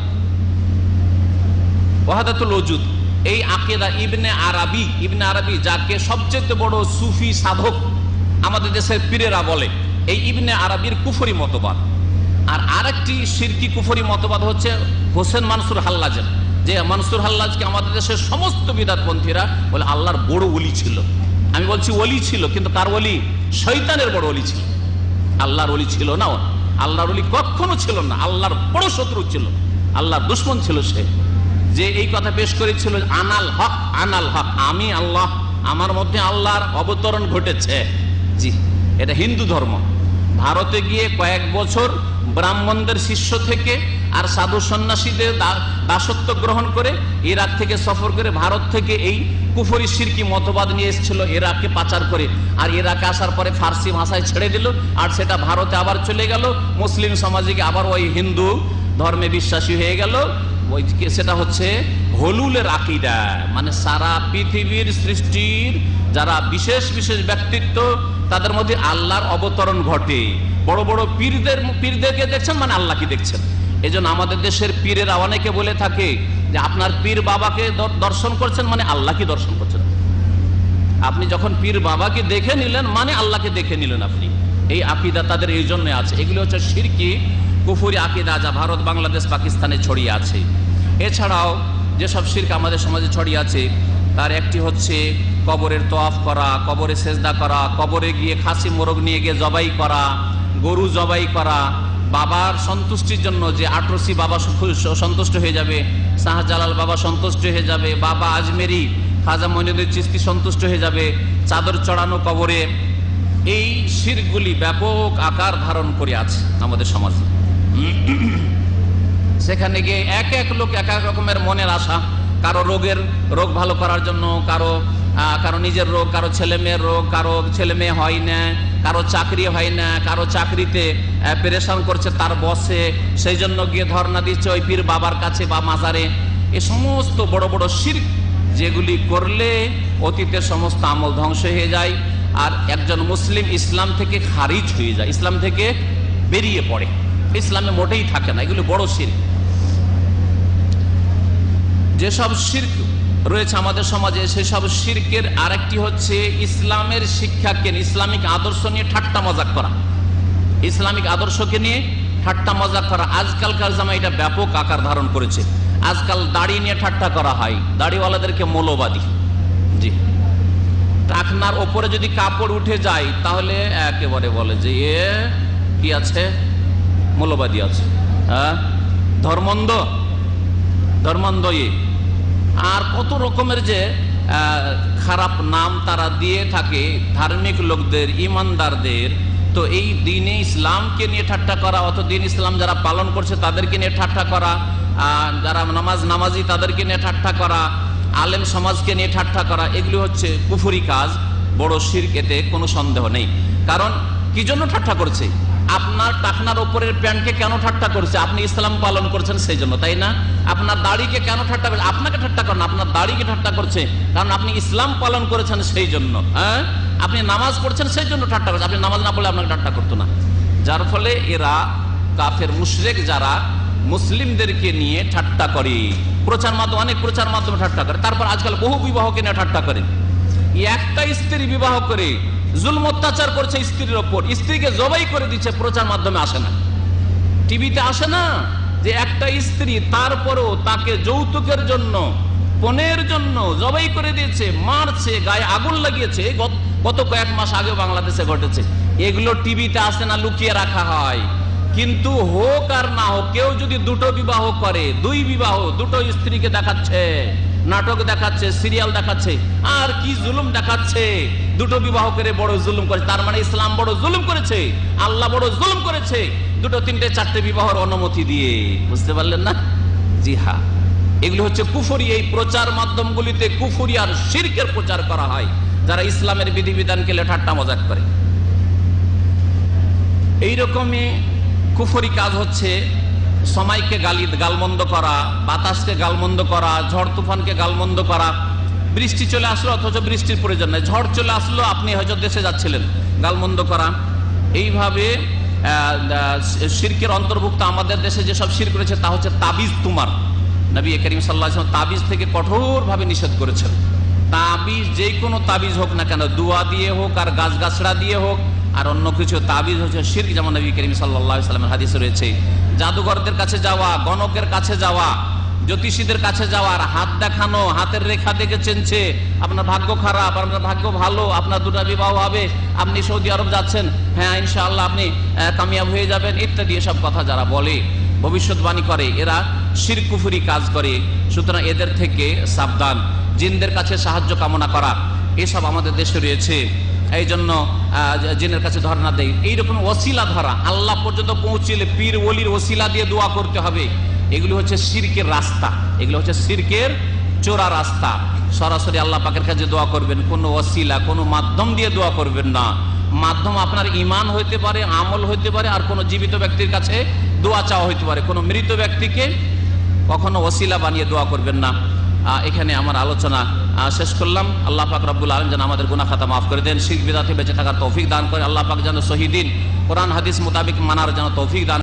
ওয়াহদাতুল ওজুদ, এই আকীদা ইবনে আরবি যাকে সবচেয়ে বড় সুফি সাধক আমাদের দেশের পীরেরা বলে, এই ইবনে আরবির কুফরি মতবাদ। আর আরেকটি শিরকি কুফরি মতবাদ হচ্ছে হোসেন মানসুর হাল্লাজের, যে মানসুর হাল্লাজকে আমাদের দেশের সমস্ত বিদআতপন্থীরা বলে আল্লাহর বড় ওলি ছিল। আমি বলছি ওলি ছিল, কিন্তু কার ওলি? শয়তানের বড় ওলি ছিল, আল্লাহর ওলি ছিল না। আল্লাহর ওলি কখনো ছিল না, আল্লাহর বড় শত্রু ছিল, আল্লাহর দুশমন ছিল সে। যে এই কথা পেশ করেছিল, আনাল হক, আনাল হক, আমি আল্লাহ, আমার মধ্যে আল্লাহর অবতরণ ঘটেছে। জি, এটা হিন্দু ধর্ম। ভারতে গিয়ে কয়েক বছর ব্রাহ্মণদের শিষ্য থেকে আর সাধু সন্ন্যাসীদের দাসত্ব গ্রহণ করে ইরাক থেকে সফর করে ভারত থেকে এই কুফরি শিরকি মতবাদ নিয়ে এসেছিল, ইরাককে পাচার করে। আর ইরাকে আসার পরে ফার্সি ভাষায় ছেড়ে দিল, আর সেটা ভারতে আবার চলে গেল, মুসলিম সমাজে আবার ওই হিন্দু ধর্মে বিশ্বাসী হয়ে গেল। ওই সেটা হচ্ছে হলুলের আকীদা, মানে সারা পৃথিবীর সৃষ্টির যারা বিশেষ বিশেষ ব্যক্তিত্ব তাদের মধ্যে আল্লাহর অবতরণ ঘটে। বড় বড় পীরদেরকে দেখছেন মানে আল্লাহ কি দেখছেন। এই জন্য আমাদের দেশের পীরেরা অনেকে বলে থাকে যে আপনার পীর বাবাকে দর্শন করছেন মানে আল্লাহ কি দর্শন করছেন। আপনি যখন পীর বাবাকে দেখে নিলেন মানে আল্লাহকে দেখে নিলেন আপনি। এই আকীদা তাদের এই জন্য আছে। এগুলো হচ্ছে শিরকি কুফরি আকীদা, যা ভারত, বাংলাদেশ, পাকিস্তানে ছড়িয়ে আছে। এছাড়াও যেসব শিরক আমাদের সমাজে ছড়িয়ে আছে তার একটি হচ্ছে কবরের তওয়াফ করা, কবরে সেজদা করা, কবরে গিয়ে খাসি মোরগ নিয়ে গিয়ে জবাই করা, গরু জবাই করা, বাবার সন্তুষ্টির জন্য যে আটরসি বাবা সন্তুষ্ট হয়ে যাবে, শাহজালাল বাবা সন্তুষ্ট হয়ে যাবে, বাবা আজমেরি, খাজা মঈনুদ্দিন চিশতি সন্তুষ্ট হয়ে যাবে, চাদর চড়ানো কবরে। এই শিরকগুলি ব্যাপক আকার ধারণ করে আছে আমাদের সমাজে। সেখানে গিয়ে এক এক লোক এক এক রকমের মনের আশা, কারো রোগ ভালো করার জন্য, কারো নিজের রোগ, কারো ছেলে মেয়ের রোগ, কারো ছেলে মেয়ে হয় না, কারো চাকরি হয় না, কারো চাকরিতে পেরেশান করছে তার বসে, সেই জন্য গিয়ে ধর্ণা দিচ্ছে ওই পীর বাবার কাছে বা মাজারে। এ সমস্ত বড় বড় শিরক যেগুলি করলে অতীতের সমস্ত আমল ধ্বংস হয়ে যায় আর একজন মুসলিম ইসলাম থেকে খারিজ হয়ে যায়, ইসলাম থেকে বেরিয়ে পড়ে, ইসলামে মোটেই থাকে না। এগুলি বড় শিরক। যেসব শিরক রয়েছে আমাদের সমাজে সেসব শিরকের আরেকটি হচ্ছে ইসলামের শিক্ষাকে, ইসলামিক আদর্শ নিয়ে ঠাট্টা মজাক করা। ইসলামিক আদর্শকে নিয়ে ঠাট্টা মজাক করা আজকালকার জামায় এটা ব্যাপক আকার ধারণ করেছে। আজকাল দাড়ি নিয়ে ঠাট্টা করা হয়, দাড়িওয়ালাদেরকে মৌলবাদী। জি, টাকনার ওপরে যদি কাপড় উঠে যায় তাহলে একেবারে বলে যে এ কি আছে, মৌলবাদী আছে, হ্যাঁ, ধর্মন্ধ আর কত রকমের যে খারাপ নাম তারা দিয়ে থাকে ধার্মিক লোকদের, ইমানদারদের। তো এই দ্বীনে ইসলামকে নিয়ে ঠাট্টা করা, অত দ্বীন ইসলাম যারা পালন করছে তাদেরকে নিয়ে ঠাট্টা করা, যারা নামাজি তাদেরকে নিয়ে ঠাট্টা করা, আলেম সমাজকে নিয়ে ঠাট্টা করা, এগুলি হচ্ছে কুফরি কাজ, বড় শিরক, এতে কোনো সন্দেহ নেই। কারণ কি জন্য ঠাট্টা করছে? আপনার টাকনার ওপরের প্যান্টকে কেন ঠাট্টা করছে? আপনি ইসলাম পালন করছেন সেই জন্য, তাই না? আপনার দাড়িকে কেন ঠাট্টা করছে? আপনাকে ঠাট্টা করেন, আপনার দাড়িকে ঠাট্টা করছে কারণ আপনি ইসলাম পালন করেছেন সেই জন্য। হ্যাঁ, আপনি নামাজ পড়ছেন সেই জন্য ঠাট্টা করছে, আপনি নামাজ না পড়লে আপনাকে ঠাট্টা করতো না। যার ফলে এরা কাফের মুশরিক যারা মুসলিমদেরকে নিয়ে ঠাট্টা করে, প্রচার মাধ্যম, অনেক প্রচার মাধ্যমে ঠাট্টা করে। তারপর আজকাল বহু বিবাহকে নিয়ে ঠাট্টা করে। একটা স্ত্রী বিবাহ করে জুলম অত্যাচার করছে স্ত্রীর ওপর, স্ত্রীকে জবাই করে দিচ্ছে, প্রচার মাধ্যমে আসে না, টিভিতে আসে না যে একটা স্ত্রী তারপরও তাকে যৌতুকের জন্য, পণের জন্য জবাই করে দিয়েছে, মারছে, গায়ে আগুন লাগিয়েছে। গত কয়েক মাস আগে বাংলাদেশে ঘটেছে। এগুলো টিভিতে আসে না, লুকিয়ে রাখা হয়। কিন্তু হোক আর না হোক, কেউ যদি দুটো বিবাহ করে, দুই বিবাহ, দুটো স্ত্রীকে দেখাচ্ছে, নাটক দেখাচ্ছে, সিরিয়াল দেখাচ্ছে, আর কি জুলুম দেখাচ্ছে, দুটো বিবাহ করে বড় জুলুম করেছে। তার মানে ইসলাম বড় জুলুম করেছে, আল্লাহ বড় জুলুম করেছে, দুটো তিনটে চারটে বিবাহের অনুমতি দিয়ে। বুঝতে পারলেন না? জি হ্যাঁ, এগুলো হচ্ছে কুফরি। এই প্রচার মাধ্যমগুলিতে কুফরি আর শিরকের প্রচার করা হয়, যারা ইসলামের বিধিবিধানকে ঠাট্টা মজাক করে। এইরকমই কুফরি কাজ হচ্ছে সময়কে গালমন্দ করা, বাতাসকে গালমন্দ করা, ঝড় তুফানকে গালমন্দ করা। বৃষ্টি চলে আসলো অথচ বৃষ্টির প্রয়োজন নেই, ঝড় চলে আসলো, আপনি হয়তো দেশে যাচ্ছিলেন, গালমন্দ করা। এইভাবে শিরকের অন্তর্ভুক্ত আমাদের দেশে যেসব শিরক রয়েছে তা হচ্ছে তাবিজ তুমার। নবী করিম সাল্লাল্লাহু আলাইহি ওয়াসাল্লাম তাবিজ থেকে কঠোরভাবে নিষেধ করেছেন। তাবিজ যে কোনো তাবিজ হোক না কেন, দুয়া দিয়ে হোক আর গাছগাছড়া দিয়ে হোক আর অন্য কিছু, তাবিজ হচ্ছে শিরক। যেমন নবী করিম সাল্লাল্লাহু আলাইহি ওয়াসাল্লামের হাদিসে রয়েছে, জাদুঘরদের কাছে যাওয়া, গণকের কাছে যাওয়া, জ্যোতিষীদের কাছে যাওয়ার, হাত দেখানো, হাতের রেখা দেখে চেনছে আপনার ভাগ্য খারাপ, আপনার ভাগ্য ভালো, আপনার দুটো বিবাহ হবে, আপনি সৌদি আরব যাচ্ছেন, হ্যাঁ ইনশাআল্লাহ আপনি কামিয়াব হয়ে যাবেন, ইত্যাদি এসব কথা যারা বলে, ভবিষ্যৎবাণী করে, এরা শিরক কুফরি কাজ করে। সুতরাং এদের থেকে সাবধান। জিনদের কাছে সাহায্য কামনা করা, এসব আমাদের দেশে রয়েছে। এই জন্য জিনের কাছে ধর্ণা দেয়। এইরকম ওসিলা ধরা, আল্লাহ পর্যন্ত পৌঁছলে পীর ওলির ওসিলা দিয়ে দোয়া করতে হবে, এগুলো হচ্ছে শিরকের রাস্তা, এগুলো হচ্ছে শিরকের চোরা রাস্তা। সরাসরি আল্লাহ পাকের কাছে দোয়া করবেন, কোনো ওসিলা, কোনো মাধ্যম দিয়ে দোয়া করবেন না। মাধ্যম আপনার ঈমান হইতে পারে, আমল হইতে পারে, আর কোনো জীবিত ব্যক্তির কাছে দোয়া চাওয়া হইতে পারে। কোনো মৃত ব্যক্তিকে কখনো ওসিলা বানিয়ে দোয়া করবেন না। এখানে আমার আলোচনা শেষ করলাম। আল্লাহ পাক রব্বুল আলামিন যেন আমাদের গুনাহ খাতা মাফ করে দেন, শিরক বিদআতে বেঁচে থাকার তৌফিক দান করে। আল্লাহ পাক যেন সহিদিন কোরআন হাদিস মোতাবেক মানার যেন তৌফিক দান